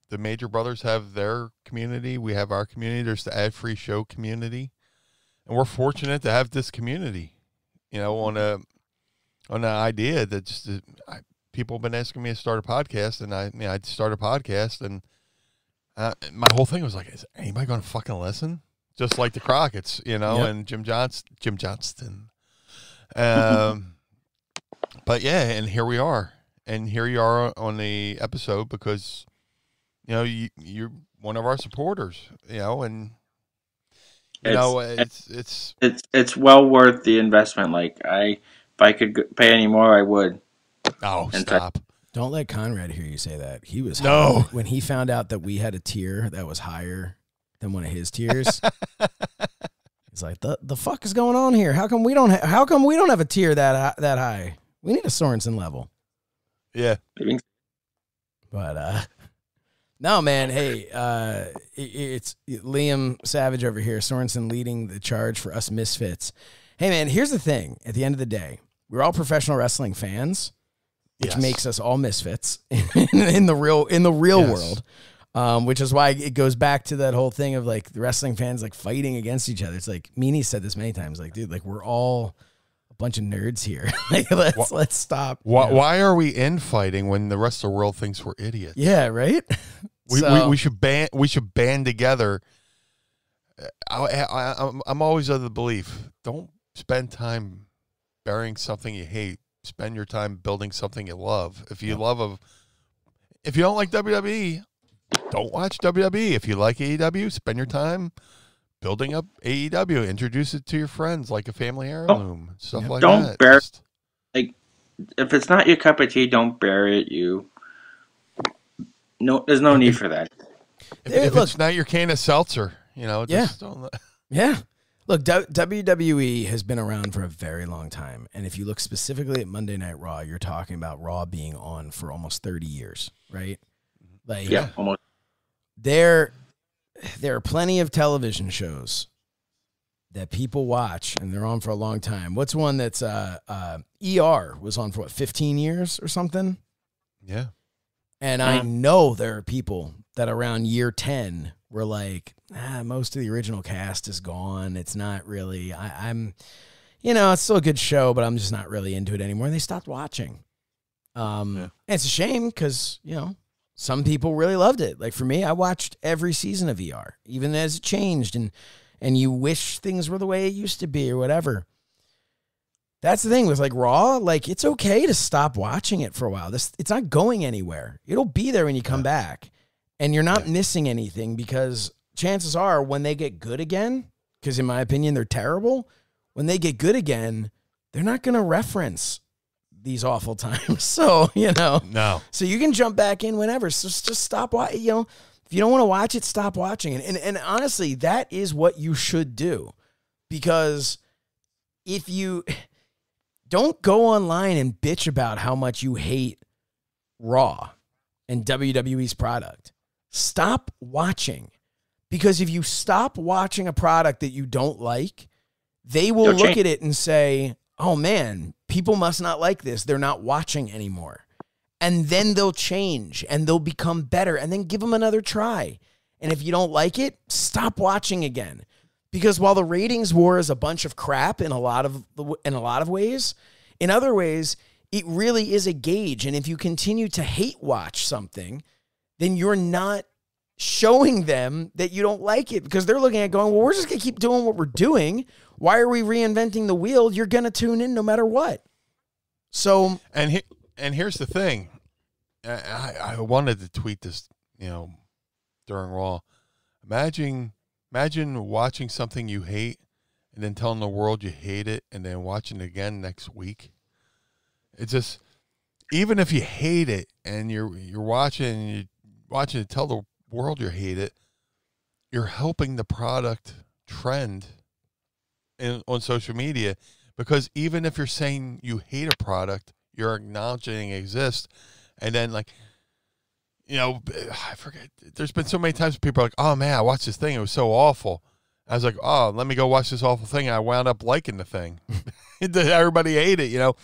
The Major Brothers have their community, we have our community. There's the ad-free show community, and we're fortunate to have this community. On the idea that people have been asking me to start a podcast, and I started a podcast, and my whole thing was like, is anybody going to fucking listen? Just like the Crockett's, Yep. and Jim Johnston. But yeah, and here we are. And here you are on the episode because, you're one of our supporters, and it's well worth the investment. Like if I could pay any more, I would. Oh, stop. Don't let Conrad hear you say that. He was No. high. When he found out that we had a tier that was higher than one of his tiers. He's like, the fuck is going on here? How come we don't have a tier that high? We need a Sorenson level. Yeah. But no, man. Hey, it's Liam Savage over here. Sorenson leading the charge for us misfits. Hey, man. Here's the thing. At the end of the day, we're all professional wrestling fans, which makes us all misfits in the real world. Which is why it goes back to that whole thing of like the wrestling fans like fighting against each other. It's like Meanie said this many times. Like, dude, like we're all a bunch of nerds here. Like, let's stop. Why are we infighting when the rest of the world thinks we're idiots? Yeah, right. We should band together. I'm always of the belief: don't spend time burying something you hate. Spend your time building something you love. If you if you don't like WWE, don't watch WWE. If you like AEW, spend your time building up AEW. Introduce it to your friends like a family heirloom. Stuff like don't that. bury. Like, if it's not your cup of tea, don't bury it. No, there's no need for that. If it's not your can of seltzer, just don't. Yeah. Look, WWE has been around for a very long time. And if you look specifically at Monday Night Raw, you're talking about Raw being on for almost 30 years, right? Like, Yeah, almost. There are plenty of television shows that people watch, and they're on for a long time. What's one that's ER was on for, 15 years or something? Yeah. And I know there are people that around year 10 were like, most of the original cast is gone. It's not really, I'm it's still a good show, but I'm just not really into it anymore. And they stopped watching. And it's a shame because, some people really loved it. Like for me, I watched every season of ER, even as it changed and you wish things were the way it used to be or whatever. That's the thing with like Raw, like it's okay to stop watching it for a while. It's not going anywhere. It'll be there when you come back. And you're not missing anything because chances are when they get good again, because in my opinion, they're terrible. When they get good again, they're not going to reference these awful times. So, No. So you can jump back in whenever. So just stop watching. If you don't want to watch it, stop watching. And honestly, that is what you should do. Because if you don't go online and bitch about how much you hate Raw and WWE's product, stop watching. Because if you stop watching a product that you don't like, they will look at it and say, oh man, people must not like this. They're not watching anymore. And then they'll change and they'll become better, and then give them another try. And if you don't like it, stop watching again. Because while the ratings war is a bunch of crap in a lot of ways, in other ways, it really is a gauge. And if you continue to hate watch something, then you're not showing them that you don't like it, because they're looking at going, well, we're just going to keep doing what we're doing. Why are we reinventing the wheel? You're going to tune in no matter what. So, and here's the thing. I wanted to tweet this, during Raw. Imagine watching something you hate and then telling the world you hate it and then watching it again next week. It's just, even if you hate it and you're watching it, tell the world you hate it, you're helping the product trend on social media, because even if you're saying you hate a product, you're acknowledging it exists. And then, I forget, there's been so many times people are like, oh man, I watched this thing, it was so awful. I was like, oh, let me go watch this awful thing. And I wound up liking the thing. Everybody ate it,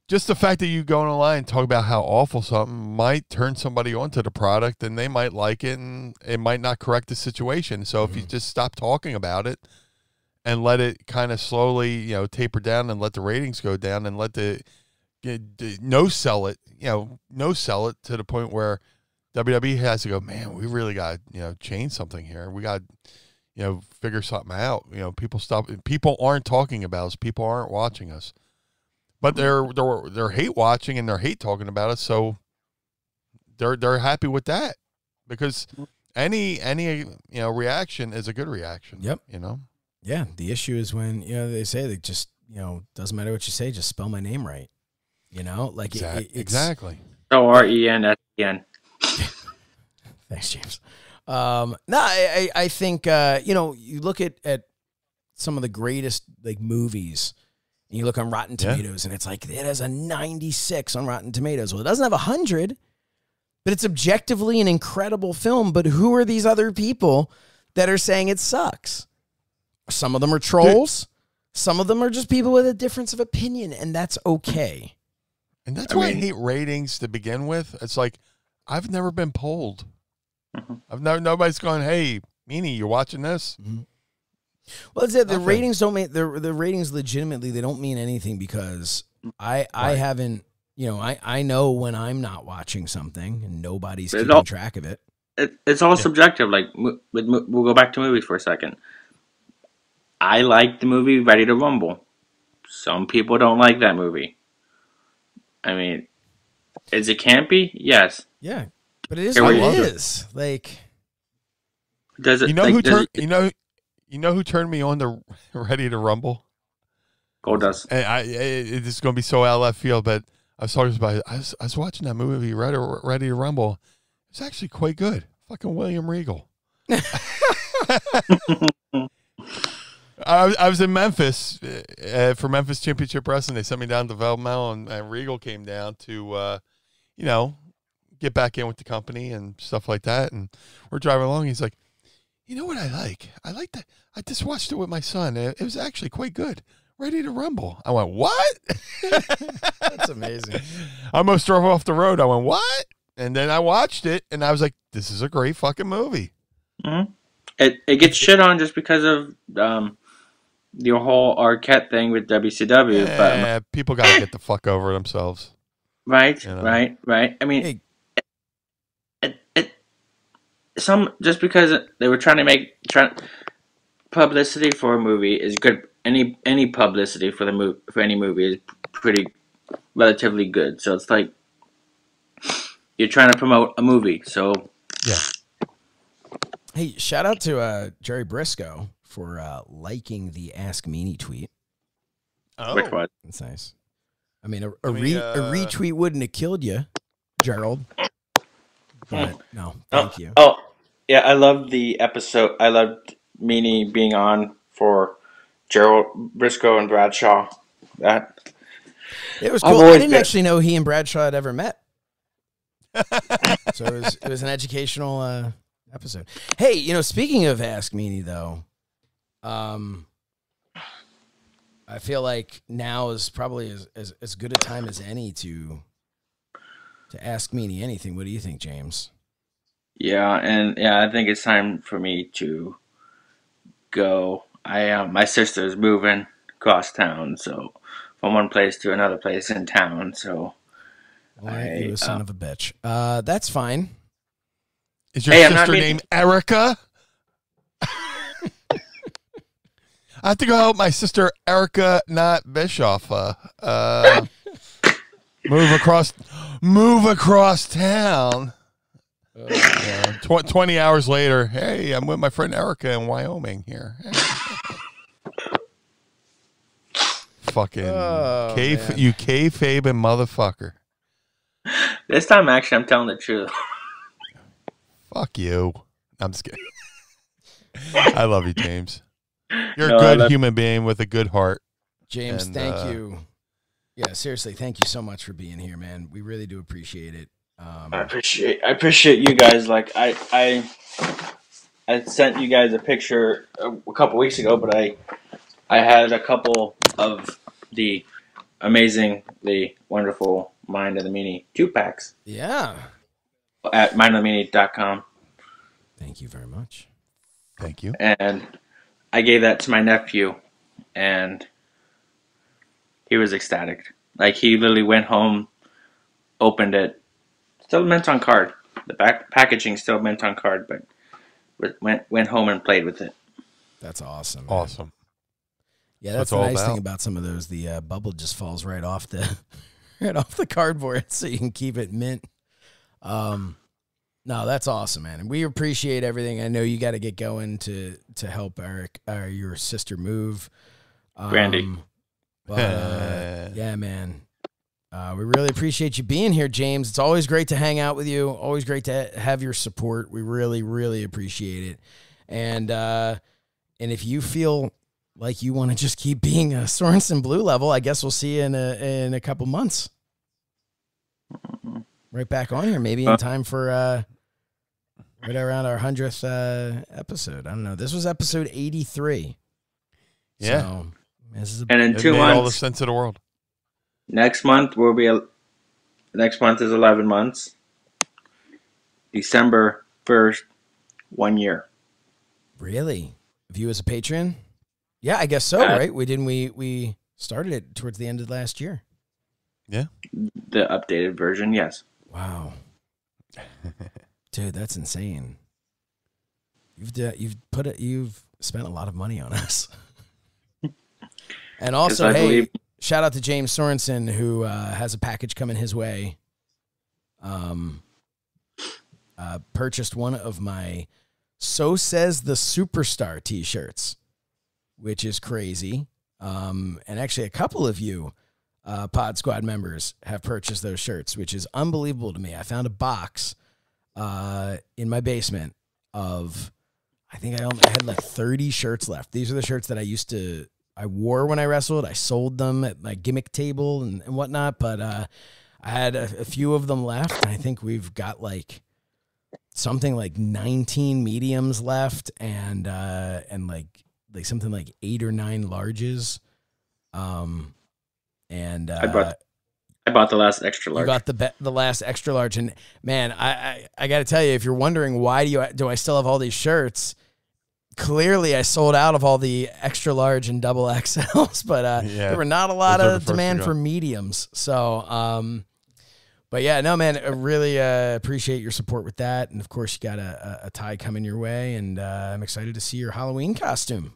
Just the fact that you go online and talk about how awful something might turn somebody onto the product, and they might like it, and it might not correct the situation. So if you just stop talking about it and let it kind of slowly, taper down, and let the ratings go down, and let the no-sell it to the point where WWE has to go, man, we really got to, change something here. We got figure something out. People aren't talking about us. People aren't watching us. But they're hate watching and they're hate talking about us, so they're happy with that, because any reaction is a good reaction. Yep. Yeah. The issue is when they say they just doesn't matter what you say, just spell my name right. Exactly. Rensen. Thanks, James. I think you look at some of the greatest movies. And you look on Rotten Tomatoes, and it's like, it has a 96 on Rotten Tomatoes. Well, it doesn't have 100, but it's objectively an incredible film. But who are these other people that are saying it sucks? Some of them are trolls. Some of them are just people with a difference of opinion, and that's okay. And that's why I hate ratings to begin with. It's like, I've never been polled. Nobody's going, hey, Meanie, you watching this? Mm-hmm. Well, it's that the ratings don't make the ratings legitimately. They don't mean anything, because I haven't, I know when I'm not watching something and nobody's keeping track of it. It's all subjective. Like, we'll go back to movies for a second. I like the movie Ready to Rumble. Some people don't like that movie. I mean, is it campy? Yes. Yeah, but it is what it is. Does it? You know who turned me on to Ready to Rumble? Goldust. And this is going to be so out of left field, but I was talking about. I was watching that movie Ready to Rumble. It's actually quite good. Fucking William Regal. I was in Memphis for Memphis Championship Wrestling. They sent me down to Velmel, and Regal came down to, get back in with the company and stuff like that. And we're driving along. He's like, you know what I like? I like that. I just watched it with my son. It was actually quite good. Ready to Rumble. I went, what? That's amazing. I almost drove off the road. I went, what? And then I watched it, and I was like, this is a great fucking movie. Mm-hmm. It gets shit on just because of the whole Arquette thing with WCW. Yeah, but people got to get the fuck over themselves. Right, right. I mean, some just because they were trying to make publicity for a movie is good. Any publicity for any movie is pretty relatively good. So it's like you're trying to promote a movie. So yeah, Hey, shout out to Jerry Briscoe for liking the Ask Meanie tweet. Oh, Which one? That's nice. I mean, a retweet wouldn't have killed you, Gerald. But no, thank you. Oh, yeah, I loved the episode. I loved Meanie being on for Gerald Briscoe and Bradshaw. It was cool. I didn't actually know he and Bradshaw had ever met. So it was an educational episode. Hey, speaking of Ask Meanie, though, I feel like now is probably as good a time as any to ask Meanie anything. What do you think, James? Yeah, I think it's time for me to go. My sister's moving across town, so from one place to another place in town. So, you a son of a bitch. That's fine. Is your sister named Erica? I have to go help my sister Erica, not Bischoff. Move across town. 20 hours later, hey, I'm with my friend Erica in Wyoming here. Fucking you kayfabe motherfucker. This time, actually, I'm telling the truth. Fuck you. I'm just kidding. I love you, James. You're a good human being with a good heart. James, thank you. Yeah, seriously, thank you so much for being here, man. We really do appreciate it. I appreciate you guys. Like I sent you guys a picture a couple weeks ago, but I had a couple of the amazingly wonderful Mind of the Meanie 2-packs. Yeah. At mindofthemeanie.com. Thank you very much. Thank you. And I gave that to my nephew, and he was ecstatic. Like, he literally went home, opened it, still meant on card. The packaging still meant on card, but went home and played with it. That's awesome. Man. Awesome. Yeah, that's the nice thing about some of those. The bubble just falls right off the cardboard, so you can keep it mint. No, that's awesome, man. And we appreciate everything. I know you got to get going to help Eric, your sister move. Brandy. But, yeah, man. We really appreciate you being here, James. It's always great to hang out with you. Always great to have your support. We really, really appreciate it. And if you feel like you want to just keep being a Sorenson Blue level, I guess we'll see you in a couple months. Right back on here, maybe in time for right around our 100th episode. I don't know. This was episode 83. Yeah. So, and in 2 months, all the sense of the world. Next month is 11 months. December 1st, 1 year. Really? Of you as a patron? Yeah, I guess so, right? We started it towards the end of last year. Yeah. The updated version, yes. Wow. Dude, that's insane. You've spent a lot of money on us. And also, hey, shout out to James Sorenson, who has a package coming his way. Purchased one of my So Says the Superstar t-shirts, which is crazy. And actually a couple of you Pod Squad members have purchased those shirts, which is unbelievable to me. I found a box in my basement of, I think I had like 30 shirts left. These are the shirts that I wore when I wrestled. I sold them at my gimmick table and whatnot, but I had a few of them left. I think we've got like something like 19 mediums left and like something like 8 or 9 larges. I bought the last extra large. You got the last extra large, and man, I got to tell you, if you're wondering why do I still have all these shirts, clearly I sold out of all the extra large and double XLs, but there were not a lot of demand for mediums. So, but yeah, no, man, I really appreciate your support with that, and of course, you got a tie coming your way, and I'm excited to see your Halloween costume.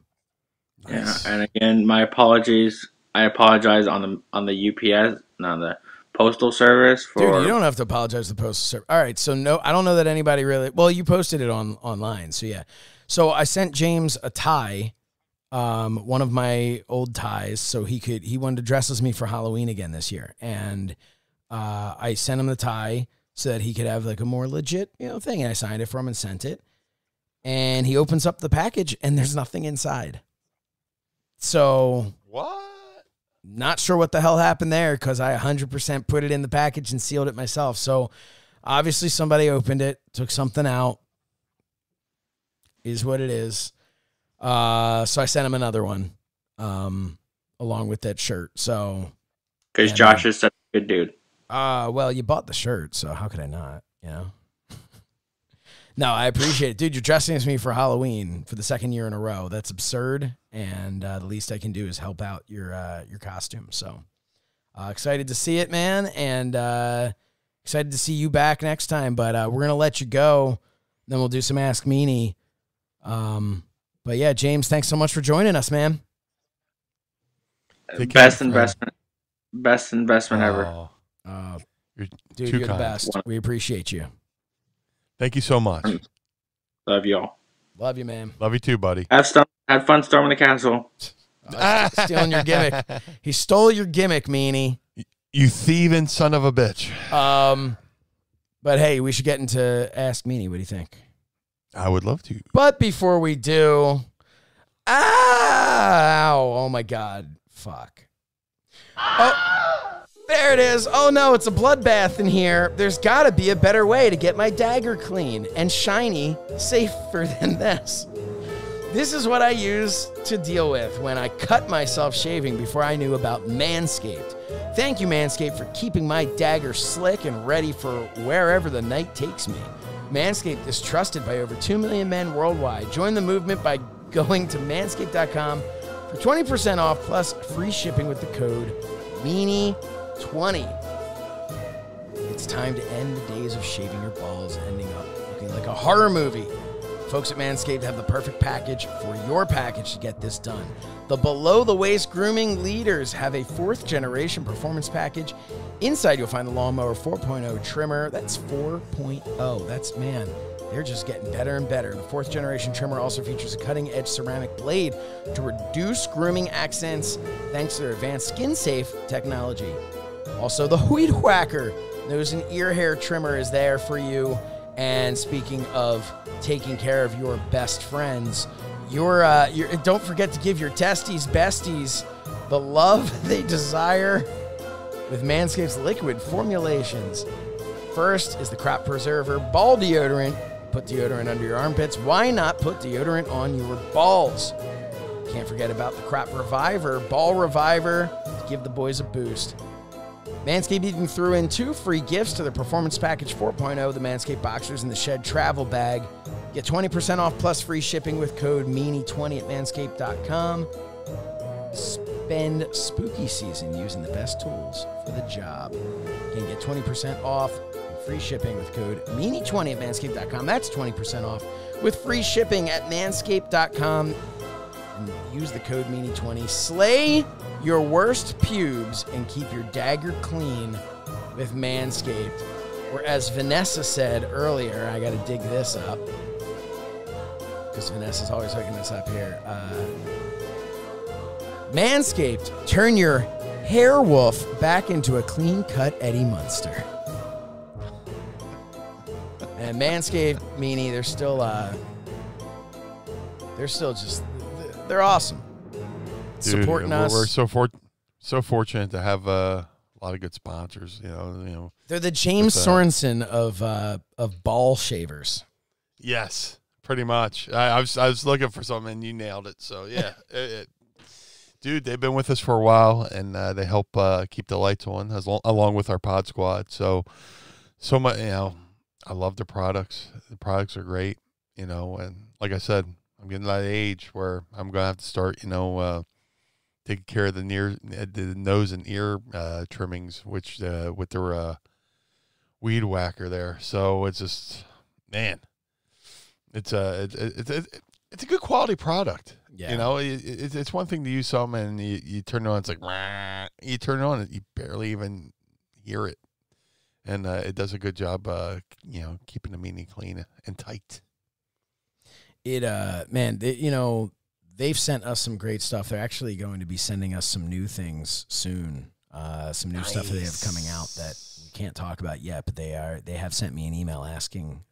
Nice. Yeah, and again, my apologies. I apologize on the UPS and on the postal service for. Dude, you don't have to apologize to the postal service. All right, so no, I don't know that anybody really. Well, you posted it online, so yeah. So I sent James a tie, one of my old ties, so he wanted to dress as me for Halloween again this year, and I sent him the tie so that he could have like a more legit, thing, and I signed it for him and sent it. And he opens up the package, and there's nothing inside. So What? not sure what the hell happened there because I 100% put it in the package and sealed it myself. So obviously somebody opened it, took something out. Is what it is. So I sent him another one along with that shirt. So Because Josh is such a good dude. well, you bought the shirt, so how could I not, No, I appreciate it. Dude, you're dressing as me for Halloween for the second year in a row. That's absurd, and the least I can do is help out your costume. So excited to see it, man, and excited to see you back next time. But we're going to let you go. Then we'll do some Ask Meanie. But, yeah, James, thanks so much for joining us, man. Best investment ever. Dude, you're the best. We appreciate you. Thank you so much. Love y'all. Love you, man. Love you too, buddy. Have fun storming the castle. Stealing your gimmick. He stole your gimmick, Meanie. You thieving son of a bitch. But hey, we should get into Ask Meanie. What do you think? I would love to. But before we do, oh my God, fuck. Oh, there it is. Oh no, it's a bloodbath in here. There's got to be a better way to get my dagger clean and shiny, safer than this. This is what I use to deal with when I cut myself shaving before I knew about Manscaped. Thank you, Manscaped, for keeping my dagger slick and ready for wherever the night takes me. Manscaped is trusted by over 2 million men worldwide. Join the movement by going to manscaped.com for 20% off plus free shipping with the code MEANIE20. It's time to end the days of shaving your balls, ending up looking like a horror movie. Folks at Manscaped have the perfect package for your package to get this done. The below-the-waist grooming leaders have a 4th-generation performance package. Inside, you'll find the Lawnmower 4.0 trimmer. That's 4.0. That's, man, they're just getting better and better. The 4th-generation trimmer also features a cutting-edge ceramic blade to reduce grooming accidents thanks to their advanced skin-safe technology. Also, the Weed Whacker nose and ear hair trimmer is there for you. And speaking of taking care of your best friends, don't forget to give your testes besties the love they desire with Manscaped's liquid formulations. First is the Crop Preserver Ball Deodorant. Put deodorant under your armpits. Why not put deodorant on your balls? Can't forget about the Crop Reviver Ball Reviver to give the boys a boost. Manscaped even threw in 2 free gifts to the Performance Package 4.0, the Manscaped Boxers and the Shed Travel Bag. Get 20% off plus free shipping with code MEANIE20 at manscaped.com. Spend spooky season using the best tools for the job. You can get 20% off and free shipping with code MEANIE20 at manscaped.com. That's 20% off with free shipping at manscaped.com. And use the code MEANIE20. Slay your worst pubes and keep your dagger clean with Manscaped. Or as Vanessa said earlier, I got to dig this up because Vanessa's always hooking this up here. Manscaped, turn your hair wolf back into a clean-cut Eddie Munster. And Manscaped, Meanie, they're still just, they're awesome. Dude, supporting us. We're so fortunate to have a lot of good sponsors. They're the James Sorenson of ball shavers. Yes, pretty much. I was looking for something, and you nailed it. So yeah, dude, they've been with us for a while, and they help keep the lights on along with our pod squad. So much. I love the products. The products are great. And like I said, I'm getting to that age where I'm gonna have to start. Taking care of the nose and ear trimmings, which with their Weed Whacker there. So it's just, man, it's a good quality product. Yeah. It's one thing to use something and you turn it on, it's like, you turn it on, and you barely even hear it. And it does a good job, keeping the meanie clean and tight. Man, they've sent us some great stuff. They're actually going to be sending us some new things soon. Some new stuff that they have coming out that we can't talk about yet, but they have sent me an email asking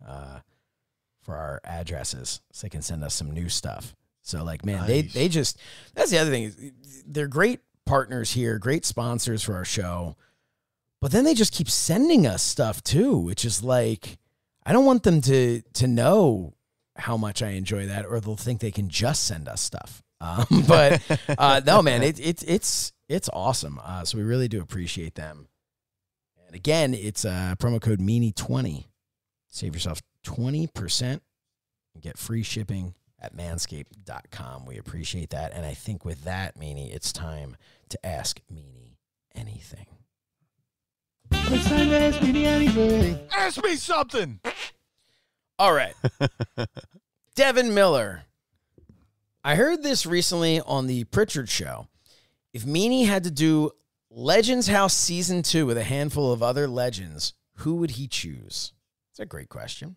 for our addresses so they can send us some new stuff. So like, man, they just, that's the other thing. They're great partners here, great sponsors for our show. But then they just keep sending us stuff too, which is like, I don't want them to know how much I enjoy that, or they'll think they can just send us stuff. But no, man, it's awesome. So we really do appreciate them. And again, it's promo code Meanie20. Save yourself 20% and get free shipping at manscaped.com. We appreciate that. And I think with that, Meanie, it's time to ask Meanie anything. It's time to ask me anything. Ask me something. All right. Devin Miller. I heard this recently on the Pritchard Show. If Meanie had to do Legends House Season 2 with a handful of other legends, who would he choose? It's a great question.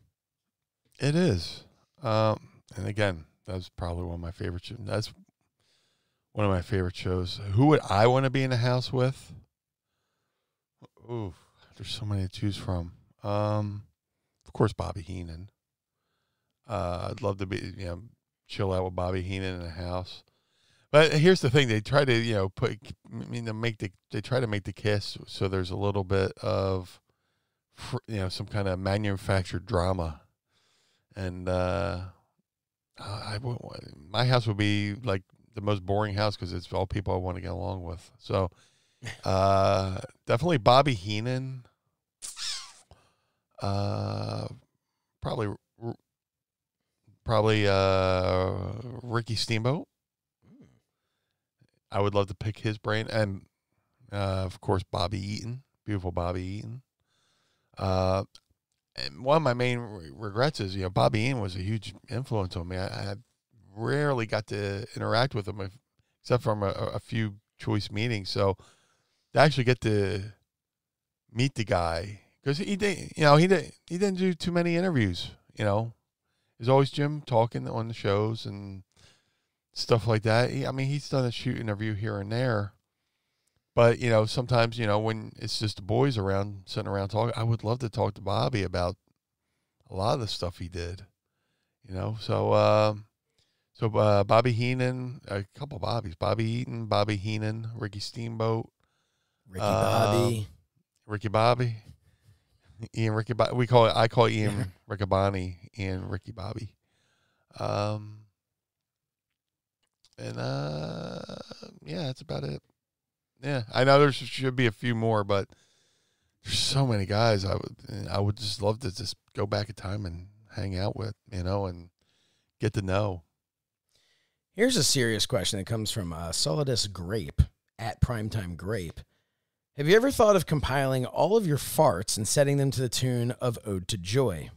It is. And again, that's probably one of my favorite shows. That's one of my favorite shows. Who would I want to be in the house with? Ooh, there's so many to choose from. Of course, Bobby Heenan. I'd love to be, chill out with Bobby Heenan in the house. But here's the thing: they try to, they try to make the cast so there's a little bit of, some kind of manufactured drama, and my house would be like the most boring house because it's all people I want to get along with. So. Definitely Bobby Heenan. Probably Ricky Steamboat. I would love to pick his brain, and of course Bobby Eaton, beautiful Bobby Eaton. And one of my main regrets is, Bobby Eaton was a huge influence on me. I rarely got to interact with him, except from a few choice meetings. So. To actually get to meet the guy, because he didn't do too many interviews. There's always Jim talking on the shows and stuff like that. He's done a shoot interview here and there, but sometimes when it's just the boys around sitting around talking, I would love to talk to Bobby about a lot of the stuff he did. So Bobby Heenan, a couple Bobbies, Bobby Eaton, Bobby Heenan, Ricky Steamboat. Ricky Bobby, Ian Ricky Bobby. I call Ian Riccaboni, Ian Ricky Bobby. That's about it. Yeah, I know there should be a few more, but there's so many guys I would just love to just go back in time and hang out with, and get to know. Here's a serious question that comes from Solidus Grape at Primetime Grape. Have you ever thought of compiling all of your farts and setting them to the tune of Ode to Joy?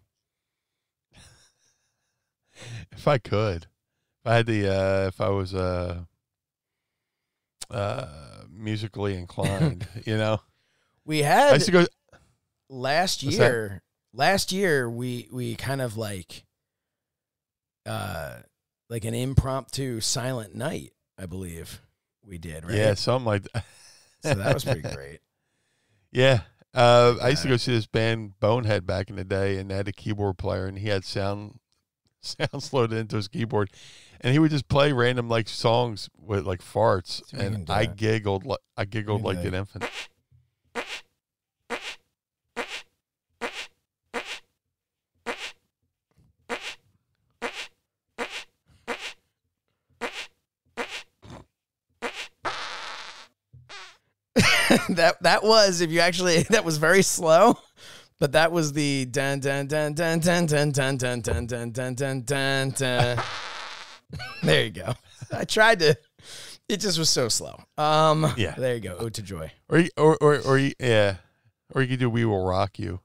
If I could. If I had if I was musically inclined, We had I used to go last year. Last year we kind of like an impromptu silent night, I believe we did, right? Yeah, something like that. So that was pretty great. Yeah. I used to go see this band Bonehead back in the day, and they had a keyboard player, and he had sounds loaded into his keyboard, and he would just play random songs with farts, and I giggled like an infant. that was, if you actually, that was very slow, but that was the dun dun dun dun dun dun dun dun dun dun dun dun dun dun. There you go. I tried to. It just was so slow. Yeah. There you go. Ode to Joy. Or you could do "We Will Rock You."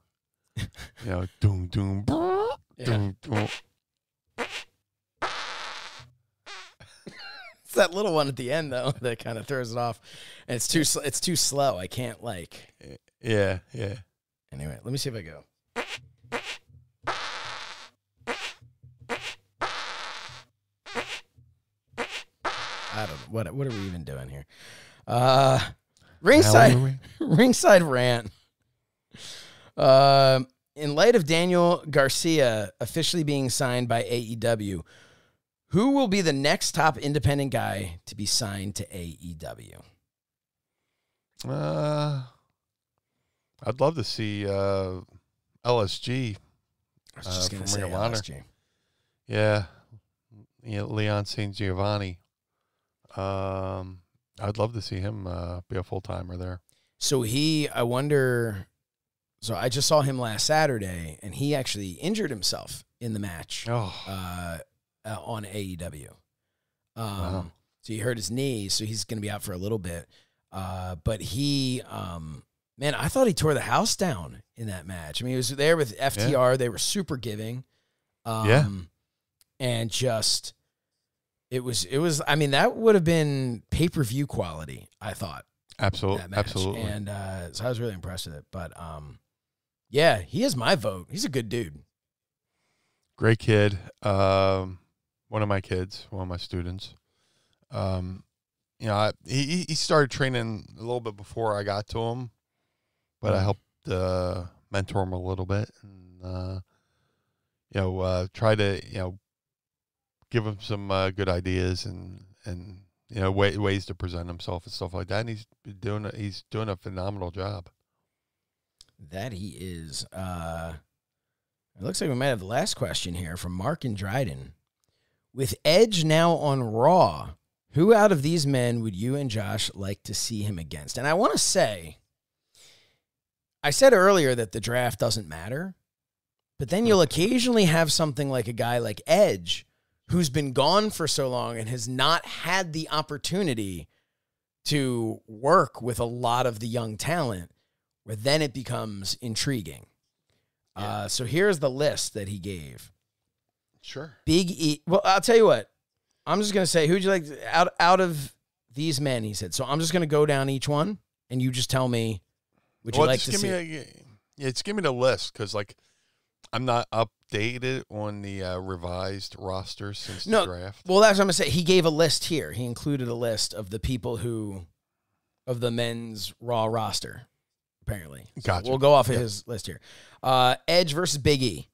Doom doom doom doom. It's that little one at the end though that kind of throws it off, and it's too slow. I can't Yeah. Anyway, let me see if I go. I don't know. What are we even doing here? Ringside rant. In light of Daniel Garcia officially being signed by AEW, who will be the next top independent guy to be signed to AEW? I'd love to see LSG. I was just going to say Ring of Honor. LSG. Yeah, Leon St. Giovanni. I'd love to see him be a full-timer there. So I wonder, so I just saw him last Saturday, and he actually injured himself in the match on AEW. Wow. So he hurt his knee, so he's going to be out for a little bit. But he, man, I thought he tore the house down in that match. I mean, he was there with FTR. Yeah. They were super giving. And just... It was. I mean, that would have been pay-per-view quality, I thought. Absolutely. And so I was really impressed with it. But yeah, he is my vote. He's a good dude. Great kid. One of my kids, one of my students. He started training a little bit before I got to him, but I helped mentor him a little bit, and try to give him some good ideas and ways to present himself and stuff like that. And he's doing a phenomenal job. That he is. It looks like we might have the last question here from Mark and Dryden. With Edge now on Raw, who out of these men would you and Josh like to see him against? And I want to say, I said earlier that the draft doesn't matter, but then you'll occasionally have something like a guy like Edge who's been gone for so long and has not had the opportunity to work with a lot of the young talent, where then it becomes intriguing. Yeah. So here's the list that he gave. Sure. Big E. Well, I'll tell you what. I'm just going to say, who'd you like out of these men, he said. So I'm just going to go down each one, and you just tell me what you like to see. Just give me the list, because, I'm not updated on the revised roster since the draft. Well, that's what I'm going to say. He gave a list here. He included a list of the people of the men's Raw roster, apparently. So gotcha. We'll go off of his list here. Edge versus Big E.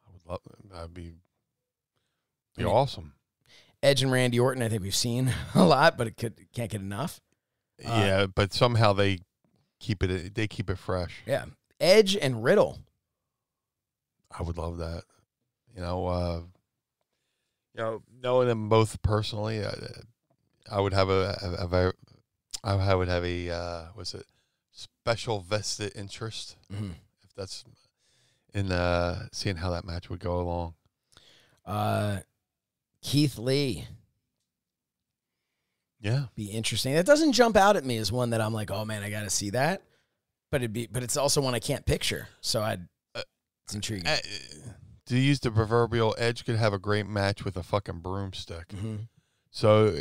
I would love that'd be awesome. Edge and Randy Orton, I think we've seen a lot, but can't get enough. Yeah, but somehow they keep it fresh. Yeah. Edge and Riddle. I would love that. Knowing them both personally, I would have a special vested interest, if that's in seeing how that match would go along. Keith Lee. Yeah, be interesting. That doesn't jump out at me as one that I'm like, oh man, I got to see that. But it's also one I can't picture. So it's intriguing. To use the proverbial, Edge could have a great match with a fucking broomstick. Mm-hmm. So,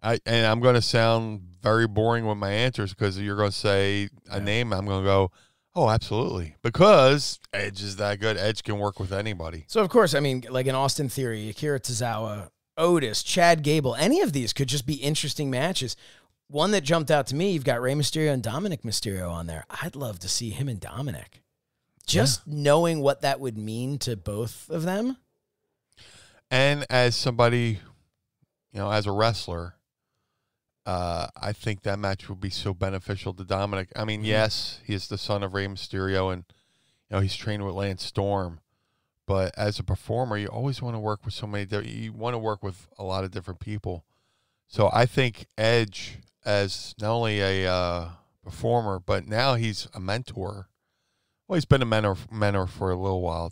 I'm going to sound very boring with my answers, because you're going to say a name. I'm going to go, oh, absolutely, because Edge is that good. Edge can work with anybody. So, of course, I mean, like in Austin Theory, Akira Tozawa, Otis, Chad Gable, any of these could just be interesting matches. One that jumped out to me, you've got Rey Mysterio and Dominic Mysterio on there. I'd love to see him and Dominic. Just knowing what that would mean to both of them. And as somebody, as a wrestler, I think that match would be so beneficial to Dominic. I mean, yes, he is the son of Rey Mysterio, and he's trained with Lance Storm. But as a performer, you always want to work with you want to work with a lot of different people. So I think Edge, as not only a performer, but now he's a mentor. Well, he's been a mentor for a little while,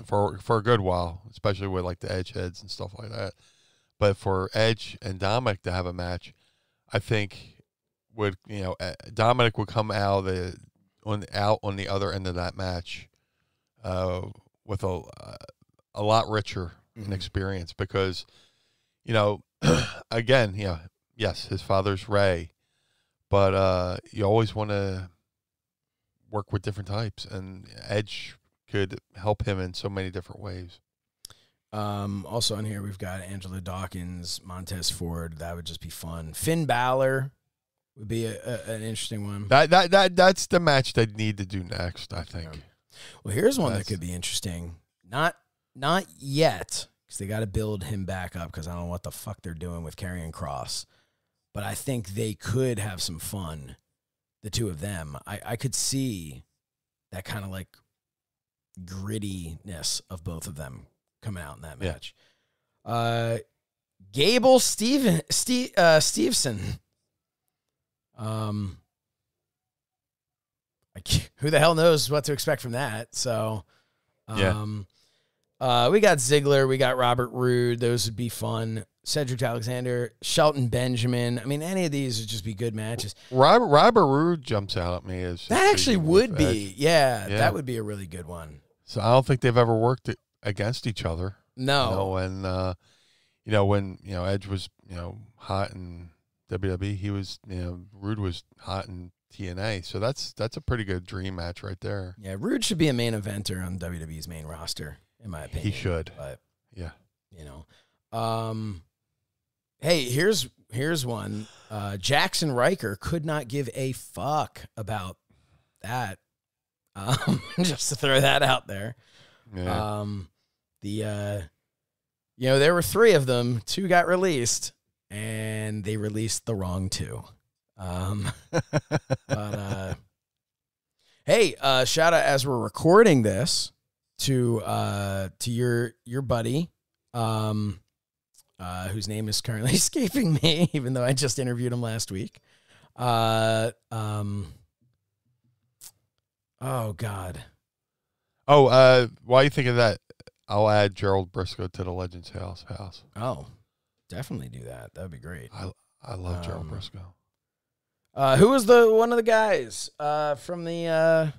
for a good while, especially with the Edge heads and stuff like that. But for Edge and Dominic to have a match, I think Dominic would come out on the other end of that match with a lot richer in experience, because again, yes, his father's Ray, but you always want to work with different types, and Edge could help him in so many different ways. Also on here, we've got Angelo Dawkins, Montez Ford. That would just be fun. Finn Balor would be an interesting one. That's the match they need to do next, I think. Yeah. Well, here's one that could be interesting. Not yet, because they got to build him back up, because I don't know what the fuck they're doing with Karrion Kross. But I think they could have some fun, the two of them. I could see that kind of like grittiness of both of them coming out in that match. Gable Steveson. Who the hell knows what to expect from that? So, we got Ziggler, we got Robert Roode. Those would be fun. Cedric Alexander, Shelton Benjamin. I mean, any of these would just be good matches. Robert Roode jumps out at me as that actually would be. Yeah, that would be a really good one. So I don't think they've ever worked against each other. No. When Edge was hot in WWE, he was Roode was hot in TNA. So that's a pretty good dream match right there. Yeah, Roode should be a main eventer on WWE's main roster, in my opinion. He should. But yeah, hey, here's one. Jackson Riker could not give a fuck about that. Just to throw that out there. Yeah. There were 3 of them. 2 got released, and they released the wrong 2. Hey, shout out as we're recording this to your buddy, whose name is currently escaping me, even though I just interviewed him last week. Oh God. While you think of that, I'll add Gerald Briscoe to the Legends House. Oh, definitely do that. That'd be great. I love Gerald Briscoe. Who was one of the guys from the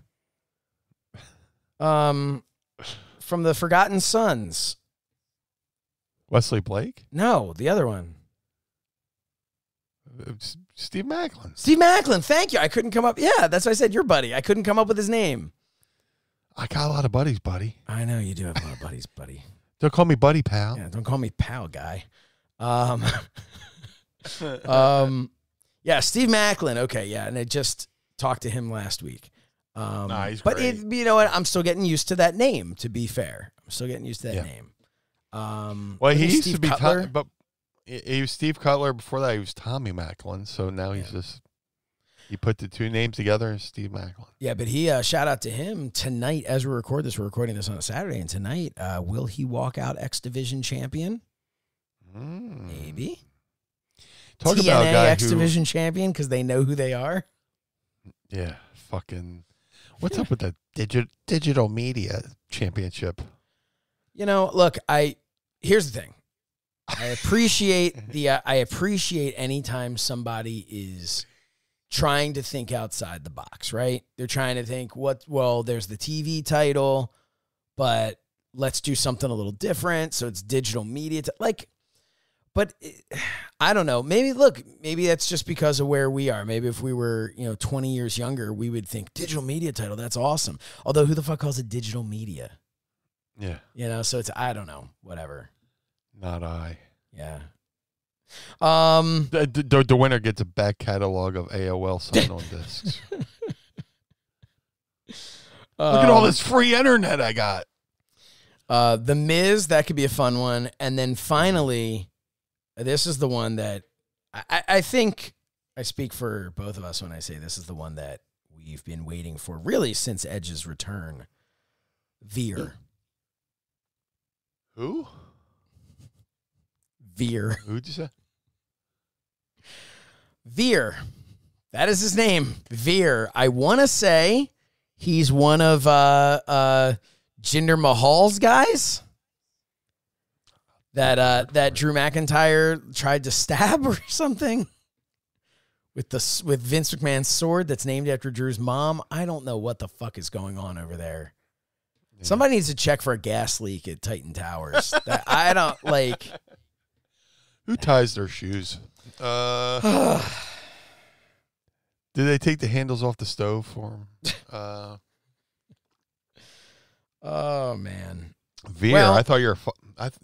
Forgotten Sons? Wesley Blake? No, the other one. Steve Macklin. Steve Macklin, thank you. I couldn't come up. Yeah, that's why I said your buddy. I couldn't come up with his name. I got a lot of buddies, buddy. I know you do have a lot of buddies, buddy. Don't call me buddy, pal. Yeah, don't call me pal, guy. Yeah, Steve Macklin. Okay, yeah, and I just talked to him last week. He's but great. you know what? I'm still getting used to that name. To be fair, I'm still getting used to that name. Well, he used Steve to be Cutler? but he was Steve Cutler. Before that, he was Tommy Macklin. So now he's just he put the 2 names together and Steve Macklin. Yeah, but he shout out to him tonight as we record this. We're recording this on a Saturday, and tonight will he walk out X Division champion? Maybe. Talk TNA about a guy X Division champion because they know who they are. Yeah, fucking. What's up with the digital media championship? Look, here's the thing. I appreciate I appreciate anytime somebody is trying to think outside the box, right? They're trying to think there's the TV title, but let's do something a little different. So it's digital media. But I don't know. Maybe that's just because of where we are. Maybe if we were, 20 years younger, we would think digital media title. That's awesome. Although who the fuck calls it digital media? Yeah. So it's, I don't know, whatever. Not I. Yeah. The winner gets a back catalog of AOL sign-on discs. Look at all this free internet I got. The Miz, that could be a fun one. And then finally, this is the one that I think I speak for both of us when I say this is the one that we've been waiting for really since Edge's return. Veer. Who? Veer. Who'd you say? Veer. That is his name. Veer. I want to say he's one of Jinder Mahal's guys that Drew McIntyre tried to stab or something with Vince McMahon's sword that's named after Drew's mom. I don't know what the fuck is going on over there. Yeah. Somebody needs to check for a gas leak at Titan Towers. I don't like. Who ties their shoes? Did they take the handles off the stove for him? Oh man, Veer. Well- I thought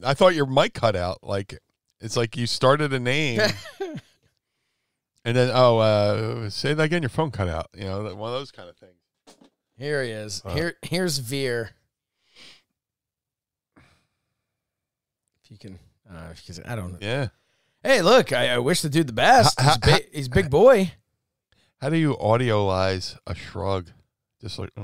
I thought your mic cut out. Like it's like you started a name, and then say that again. Your phone cut out. You know, one of those kind of things. here he is. Here's Veer. If you can, because I don't know. Yeah. Hey, look, I wish the dude the best. He's a big boy. How do you audiolize a shrug? Just like, yeah.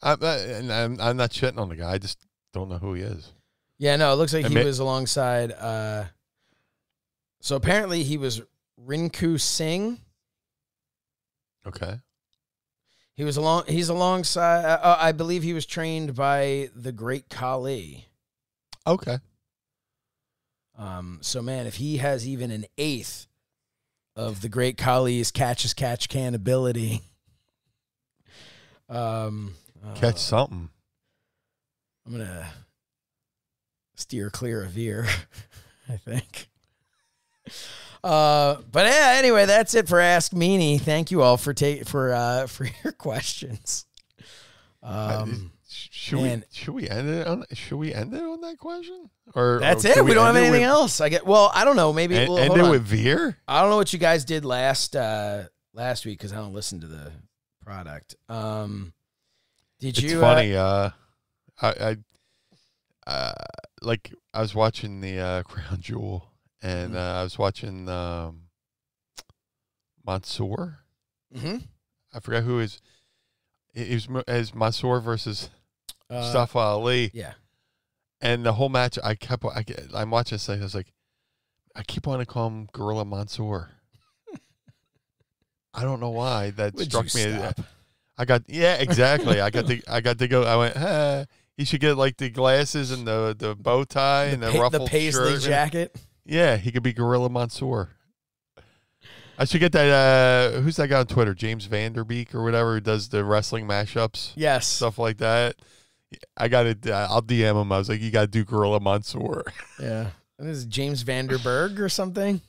I'm not shitting on the guy. I just don't know who he is. Yeah, no, it looks like he was alongside. So apparently he was Rinku Singh. Okay. He's alongside. I believe he was trained by the Great Khali. Okay. So man, if he has even an eighth of the Great Khali's catch as catch can ability, Catch something. I'm gonna steer clear of Veer, I think. But yeah, anyway, that's it for Ask Meanie. Thank you all for your questions. Should we end it on that question? Or that's or it. should We don't have end it anything with- else. I don't know. Maybe we'll End hold it on. with Veer? I don't know what you guys did last week because I don't listen to the product. It's funny. I was watching the Crown Jewel, and I was watching Mansoor. Mm-hmm. I forgot who is. It was as Mansoor versus Mustafa Ali. Yeah. And the whole match, I'm watching this thing. I was like, I keep wanting to call him Gorilla Mansoor. I don't know why that struck me. Stop? Exactly. I got to go. I went, he should get like the glasses and the bow tie and the ruffled the paisley shirt. jacket. Yeah, he could be Gorilla Mansoor. I should get that. Who's that guy on Twitter? James Vanderbeek or whatever, who does the wrestling mashups. Yes. Stuff like that. I got to. I'll DM him. I was like, you got to do Gorilla Mansoor. Yeah. This is James Vanderberg or something.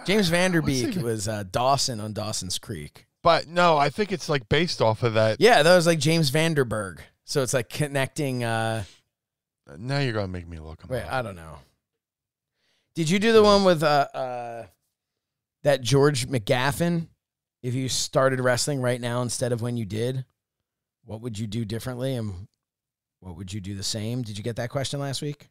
James Vanderbeek was Dawson on Dawson's Creek. But no, I think it's like based off of that. Yeah, that was like James Vanderberg. So it's like connecting. Now you're gonna make me look him Wait, up. I don't know. Did you do the one with that George McGaffin? If you started wrestling right now instead of when you did, what would you do differently, and what would you do the same? Did you get that question last week?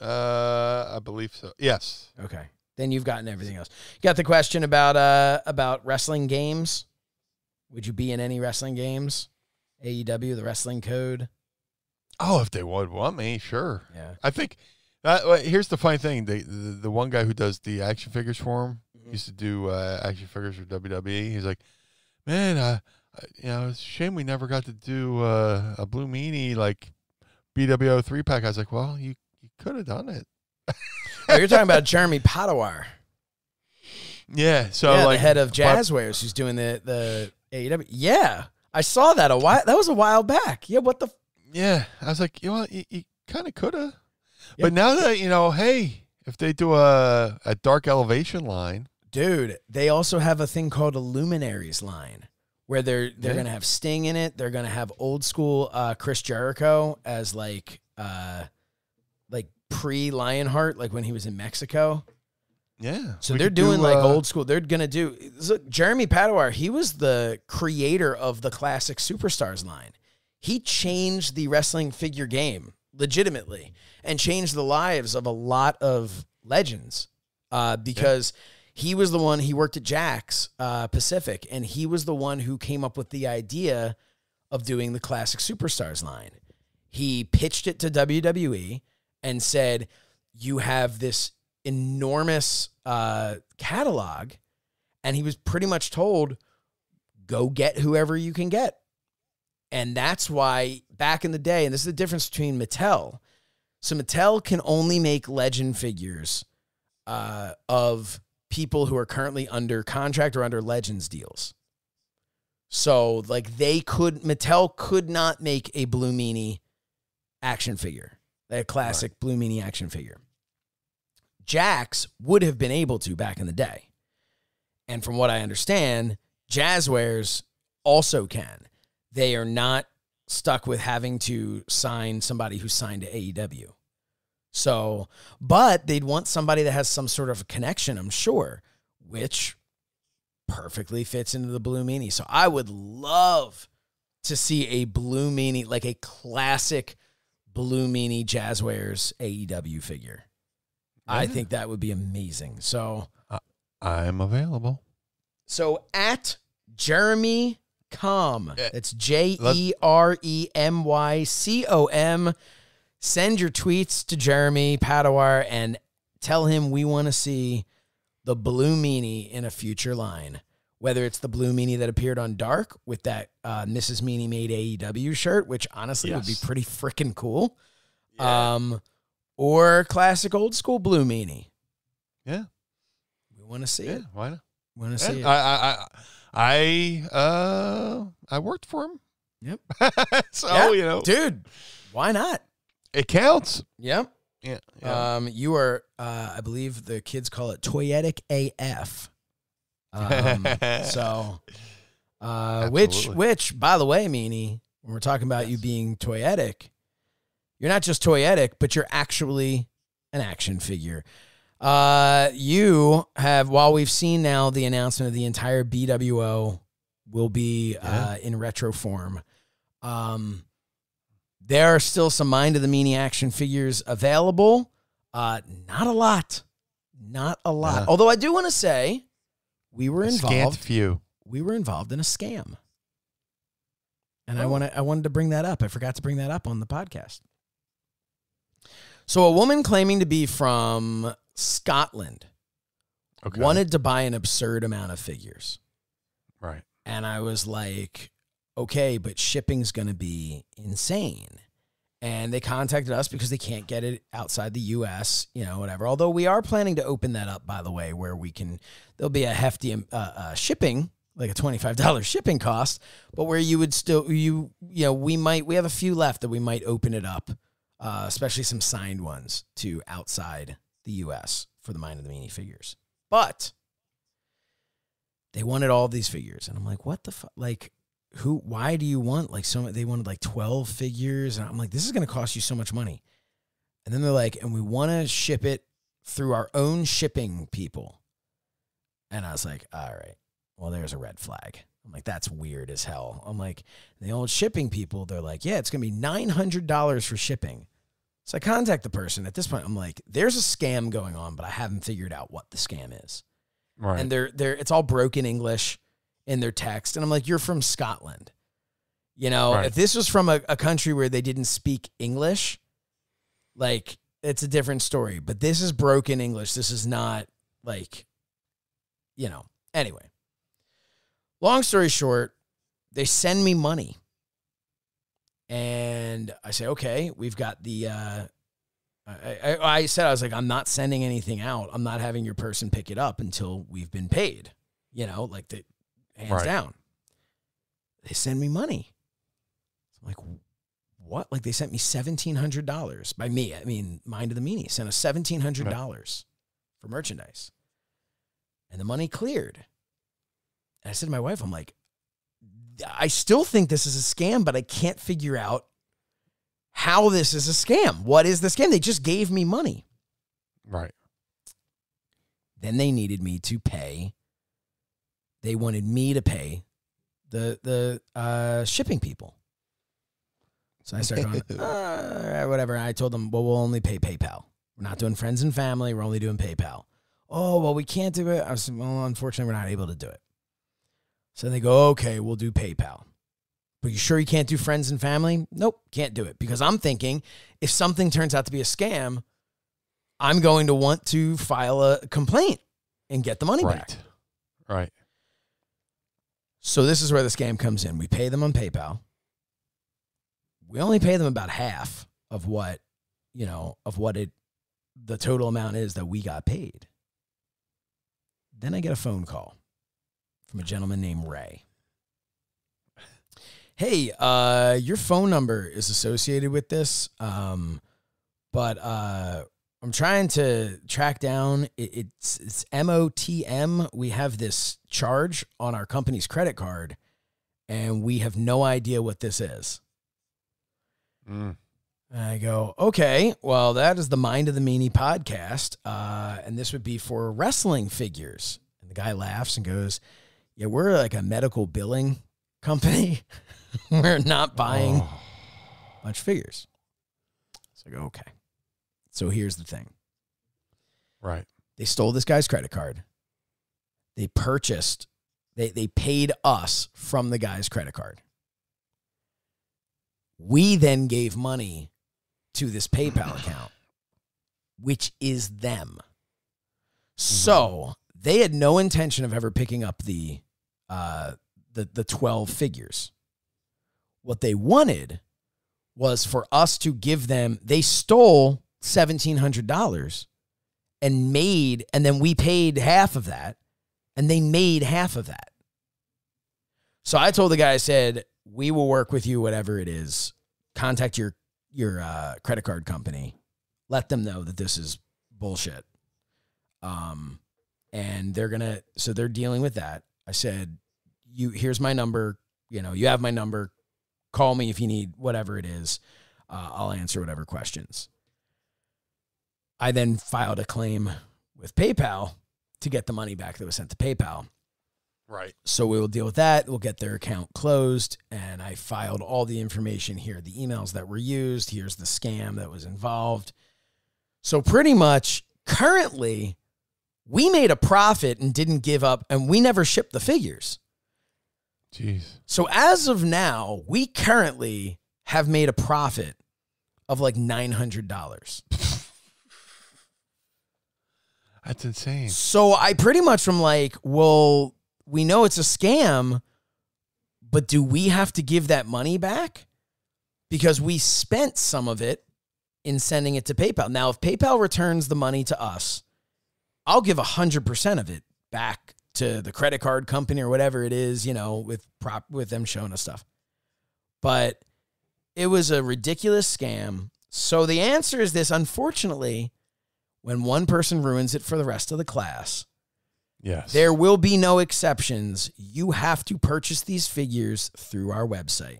I believe so. Yes. Okay. Then you've gotten everything else. You got the question about wrestling games. Would you be in any wrestling games? AEW, the wrestling code. Oh, if they would want me, sure. Yeah. I think here's the funny thing: the one guy who does the action figures for him used to do action figures for WWE. He's like, man, it's a shame we never got to do a Blue Meanie like BWO 3-pack. I was like, well, you could have done it. Oh, you're talking about Jeremy Padawar. Yeah. So yeah, like the head of Jazzwares, who's doing the AEW. Yeah, I saw that that was a while back. Yeah, what the? Yeah, I was like, you kind of could have. Yep. But now that hey, if they do a Dark Elevation line, dude, they also have a thing called a Luminaries line where they're gonna have Sting in it. They're gonna have old school Chris Jericho as like pre-Lionheart, like when he was in Mexico. Yeah. So they're doing like old school. They're going to do... Look, Jeremy Padawar, he was the creator of the Classic Superstars line. He changed the wrestling figure game legitimately and changed the lives of a lot of legends because he was the one... He worked at Jack's Pacific, and he was the one who came up with the idea of doing the Classic Superstars line. He pitched it to WWE and said, you have this enormous catalog, and he was pretty much told, go get whoever you can get. And that's why back in the day, and this is the difference between Mattel. So Mattel can only make legend figures of people who are currently under contract or under Legends deals. So like Mattel could not make a Blue Meanie action figure. A classic Blue Meanie action figure. Jakks would have been able to back in the day. And from what I understand, Jazzwares also can. They are not stuck with having to sign somebody who signed to AEW. So, but they'd want somebody that has some sort of connection, I'm sure, which perfectly fits into the Blue Meanie. So I would love to see a Blue Meanie, like a classic Blue Meanie Jazzwares AEW figure. Yeah. I think that would be amazing. So I'm available. So at Jeremy Com, it's JEREMYCOM. Send your tweets to Jeremy Padawar and tell him we want to see the Blue Meanie in a future line. Whether it's the Blue Meanie that appeared on Dark with that Mrs. Meanie made AEW shirt, which honestly would be pretty freaking cool. Yeah. Or classic old school Blue Meanie. Yeah. We want to see it. Why not? We want to see it. I worked for him. Yep. So, dude, why not? It counts. Yep. Yeah. You are, I believe the kids call it toyetic AF. Which, by the way, Meanie, when we're talking about you being toyetic, you're not just toyetic, but you're actually an action figure. You have, while we've seen now the announcement of the entire BWO will be in retro form, there are still some Mind of the Meanie action figures available. Not a lot. Although I do want to say we were involved. Scant few. We were involved in a scam. And I wanted to bring that up. I forgot to bring that up on the podcast. So a woman claiming to be from Scotland wanted to buy an absurd amount of figures. Right. And I was like, okay, but shipping's going to be insane. And they contacted us because they can't get it outside the U.S., whatever. Although we are planning to open that up, by the way, where there'll be a hefty shipping, like a $25 shipping cost, but where you would still, we have a few left that we might open it up, especially some signed ones to outside the U.S. for the Mind of the Meanie figures. But they wanted all of these figures. And I'm like, what the fuck? Like, why do you want they wanted like 12 figures? And I'm like, this is going to cost you so much money. And then they're like, and we want to ship it through our own shipping people. And I was like, all right, well, there's a red flag. I'm like, that's weird as hell. I'm like, the old shipping people, they're like, yeah, it's going to be $900 for shipping. So I contact the person. At this point, I'm like, there's a scam going on, but I haven't figured out what the scam is. Right. And it's all broken English in their text. And I'm like, you're from Scotland. Right. If this was from a country where they didn't speak English, like, it's a different story. But this is broken English. This is not anyway. Long story short, they send me money. And I say, okay, we've got the, I was like, I'm not sending anything out. I'm not having your person pick it up until we've been paid, hands down. They send me money. I'm like, what? Like, they sent me $1,700 by me. I mean, Mind of the Meanie sent us $1,700 for merchandise. And the money cleared. And I said to my wife, I'm like, I still think this is a scam, but I can't figure out how this is a scam. What is the scam? They just gave me money. Right. Then they needed me to pay. They wanted me to pay the shipping people. So I started going, whatever. And I told them, well, we'll only pay PayPal. We're not doing friends and family. We're only doing PayPal. Oh, well, we can't do it. I was, well, unfortunately, we're not able to do it. So they go, okay, we'll do PayPal. But you sure you can't do friends and family? Nope, can't do it. Because I'm thinking if something turns out to be a scam, I'm going to want to file a complaint and get the money back. Right. So this is where the scam comes in. We pay them on PayPal. We only pay them about half of what, the total amount is that we got paid. Then I get a phone call from a gentleman named Ray. Hey, your phone number is associated with this, but I'm trying to track down. It's MOTM. We have this charge on our company's credit card, and we have no idea what this is. And I go, okay, well, that is the Mind of the Meanie podcast, and this would be for wrestling figures. And the guy laughs and goes, yeah, we're like a medical billing company. We're not buying a bunch of figures. So I go, okay. So here's the thing. Right. They stole this guy's credit card. They purchased, they paid us from the guy's credit card. We then gave money to this PayPal account, which is them. So they had no intention of ever picking up the 12 figures. What they wanted was for us to give them, they stole $1,700 and then we paid half of that, and they made half of that. So I told the guy, I said, we will work with you, whatever it is. Contact your credit card company. Let them know that this is bullshit. And they're dealing with that. I said, here's my number. You have my number. Call me if you need whatever it is. I'll answer whatever questions. I then filed a claim with PayPal to get the money back that was sent to PayPal. Right. So we will deal with that. We'll get their account closed. And I filed all the information here, the emails that were used. Here's the scam that was involved. So pretty much currently we made a profit and didn't give up, and we never shipped the figures. Jeez. So as of now, we currently have made a profit of like $900. That's insane. So I pretty much am like, well, we know it's a scam, but do we have to give that money back? Because we spent some of it in sending it to PayPal. Now, if PayPal returns the money to us, I'll give 100% of it back to the credit card company or whatever it is, with them showing us stuff. But it was a ridiculous scam. So the answer is this: unfortunately, when one person ruins it for the rest of the class, yes, there will be no exceptions. You have to purchase these figures through our website.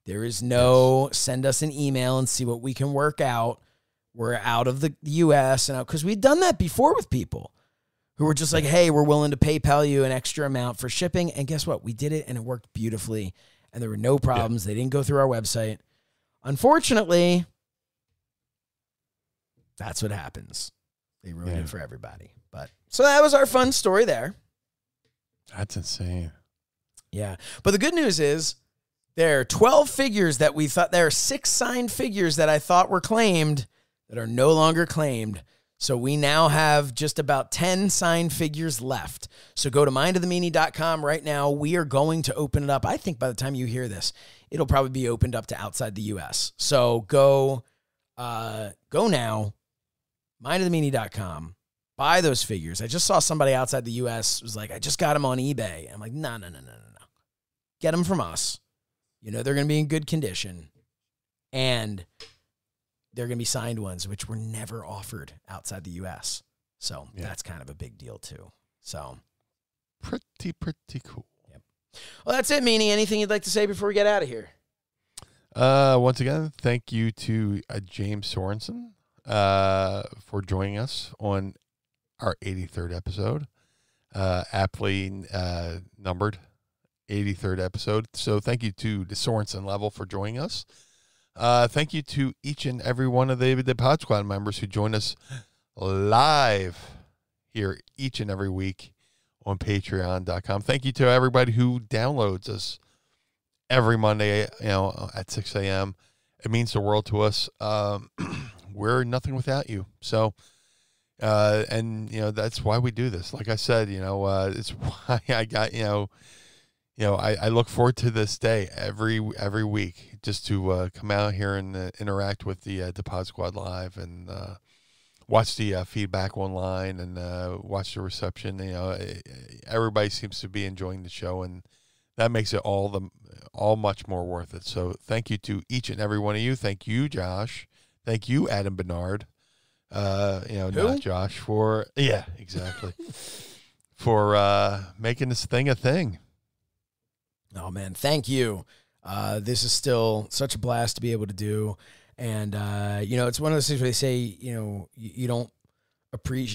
There is no send us an email and see what we can work out. We're out of the U.S. and because we've done that before with people who were just like, hey, we're willing to PayPal you an extra amount for shipping. And guess what? We did it, and it worked beautifully, and there were no problems. They didn't go through our website. Unfortunately, that's what happens. They ruined it for everybody. But so that was our fun story there. That's insane. Yeah. But the good news is there are 12 figures that we thought, there are 6 signed figures that I thought were claimed that are no longer claimed. So we now have just about 10 signed figures left. So go to mindofthemeanie.com right now. We are going to open it up. I think by the time you hear this, it'll probably be opened up to outside the U.S. So go now, mindofthemeanie.com. Buy those figures. I just saw somebody outside the U.S. was like, I just got them on eBay. I'm like, no. Get them from us. They're going to be in good condition. And they're going to be signed ones, which were never offered outside the U.S. So that's kind of a big deal, too. So pretty cool. Yep. Well, that's it, Meanie. Anything you'd like to say before we get out of here? Once again, thank you to James Sorenson for joining us on our 83rd episode, aptly numbered 83rd episode. So thank you to the Sorenson level for joining us. Thank you to each and every one of the Pod Squad members who join us live here each and every week on patreon.com. Thank you to everybody who downloads us every Monday, at 6 a.m. It means the world to us. We're nothing without you. So, that's why we do this. Like I said, it's why I got, I look forward to this day every week just to come out here and interact with the Pod Squad live and watch the feedback online and watch the reception. Everybody seems to be enjoying the show, and that makes it all much more worth it. So thank you to each and every one of you. Thank you, Josh. Thank you, Adam Bernard. not Josh, for exactly. For making this thing a thing. Oh man, thank you. This is still such a blast to be able to do. And, it's one of those things where they say, you don't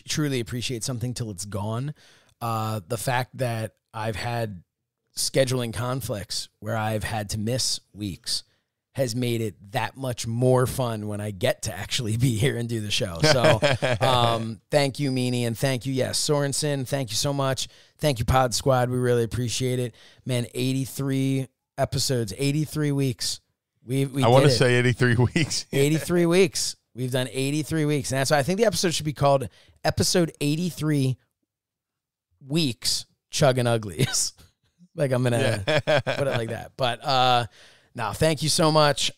truly appreciate something till it's gone. The fact that I've had scheduling conflicts where I've had to miss weeks has made it that much more fun when I get to actually be here and do the show. So thank you, Meanie, and thank you, Sorenson. Thank you so much. Thank you, Pod Squad. We really appreciate it. Man, 83 episodes, 83 weeks. I want to say 83 weeks. 83 weeks. We've done 83 weeks. And that's why I think the episode should be called Episode 83 Weeks Chuggin' Unglys. Like I'm going to put it like that. But no, thank you so much,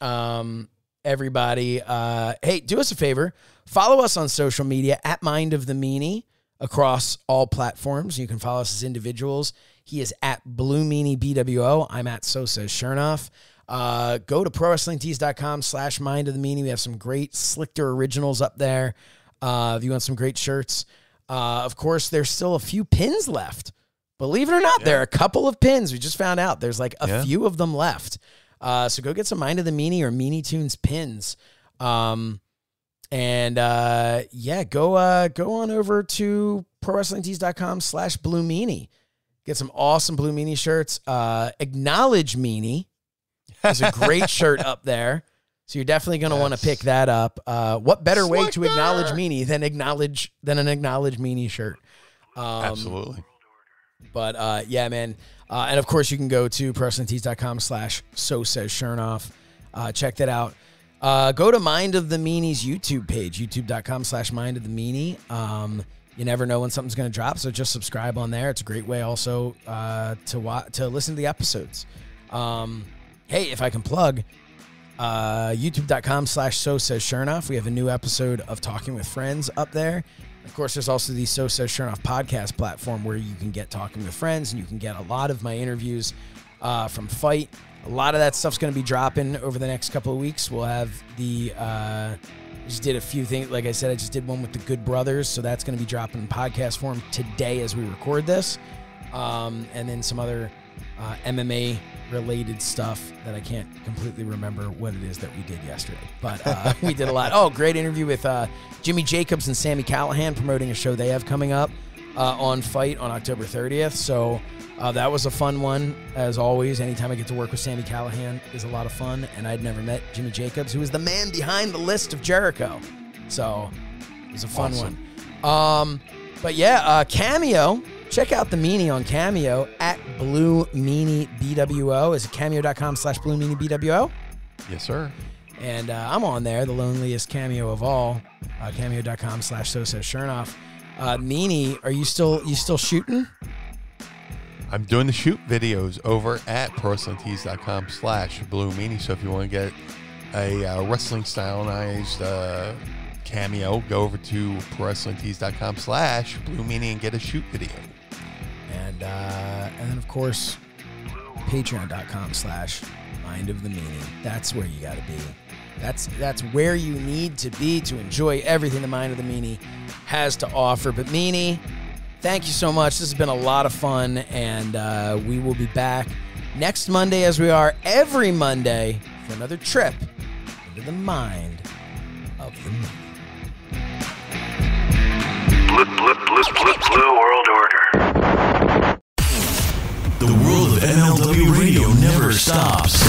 everybody. Hey, do us a favor. Follow us on social media at Mind of the Meanie across all platforms. You can follow us as individuals. He is at Blue Meanie BWO. I'm at So Says Shernoff. Go to ProWrestlingTees.com/Mind of the Meanie. We have some great Slichter originals up there. If you want some great shirts. Of course, there's still a few pins left. Believe it or not, there are a couple of pins. We just found out there's like a few of them left. So go get some Mind of the Meanie or Meanie Toons pins. Go on over to ProWrestlingTees.com/Blue Meanie. Get some awesome Blue Meanie shirts. Acknowledge Meanie. There's a great shirt up there. So you're definitely going to want to pick that up. What better way to acknowledge Meanie than an Acknowledge Meanie shirt? Absolutely. But man. And of course you can go to ProWrestlingTees.com/So Says Shernoff. Check that out. Go to Mind of the Meanie's YouTube page, youtube.com/Mind of the Meanie. You never know when something's going to drop, so just subscribe on there. It's a great way also to listen to the episodes. Hey, if I can plug, youtube.com/So Says Shernoff. We have a new episode of Talking with Friends up there. Of course, there's also the So Says Shernoff podcast platform where you can get Talking with Friends, and you can get a lot of my interviews from Fight. A lot of that stuff's going to be dropping over the next couple of weeks. We'll have just did a few things. Like I said, I just did one with the Good Brothers, so that's going to be dropping in podcast form today as we record this. And then some other MMA-related stuff that I can't completely remember what it is that we did yesterday. But we did a lot. Oh, great interview with Jimmy Jacobs and Sami Callihan promoting a show they have coming up on Fight on October 30th. So that was a fun one, as always. Anytime I get to work with Sami Callihan is a lot of fun. And I'd never met Jimmy Jacobs, who was the man behind the list of Jericho. So it was a fun one. But yeah, Cameo. Check out the Meanie on Cameo at Blue Meanie BWO. Is it cameo.com/Blue Meanie BWO? Yes, sir. And I'm on there, the loneliest cameo of all. Cameo.com/So Says Shernoff. Meanie, are you still shooting? I'm doing the shoot videos over at ProWrestlingTees.com/Blue Meanie. So if you want to get a wrestling stylized cameo, go over to ProWrestlingTees.com/Blue Meanie and get a shoot video. And then of course, Patreon.com/Mind of the Meanie. That's where you got to be. That's where you need to be to enjoy everything the Mind of the Meanie has to offer. But Meanie, thank you so much. This has been a lot of fun, and we will be back next Monday, as we are every Monday, for another trip into the mind of the Meanie. Blue World Order. The world of MLW radio never stops.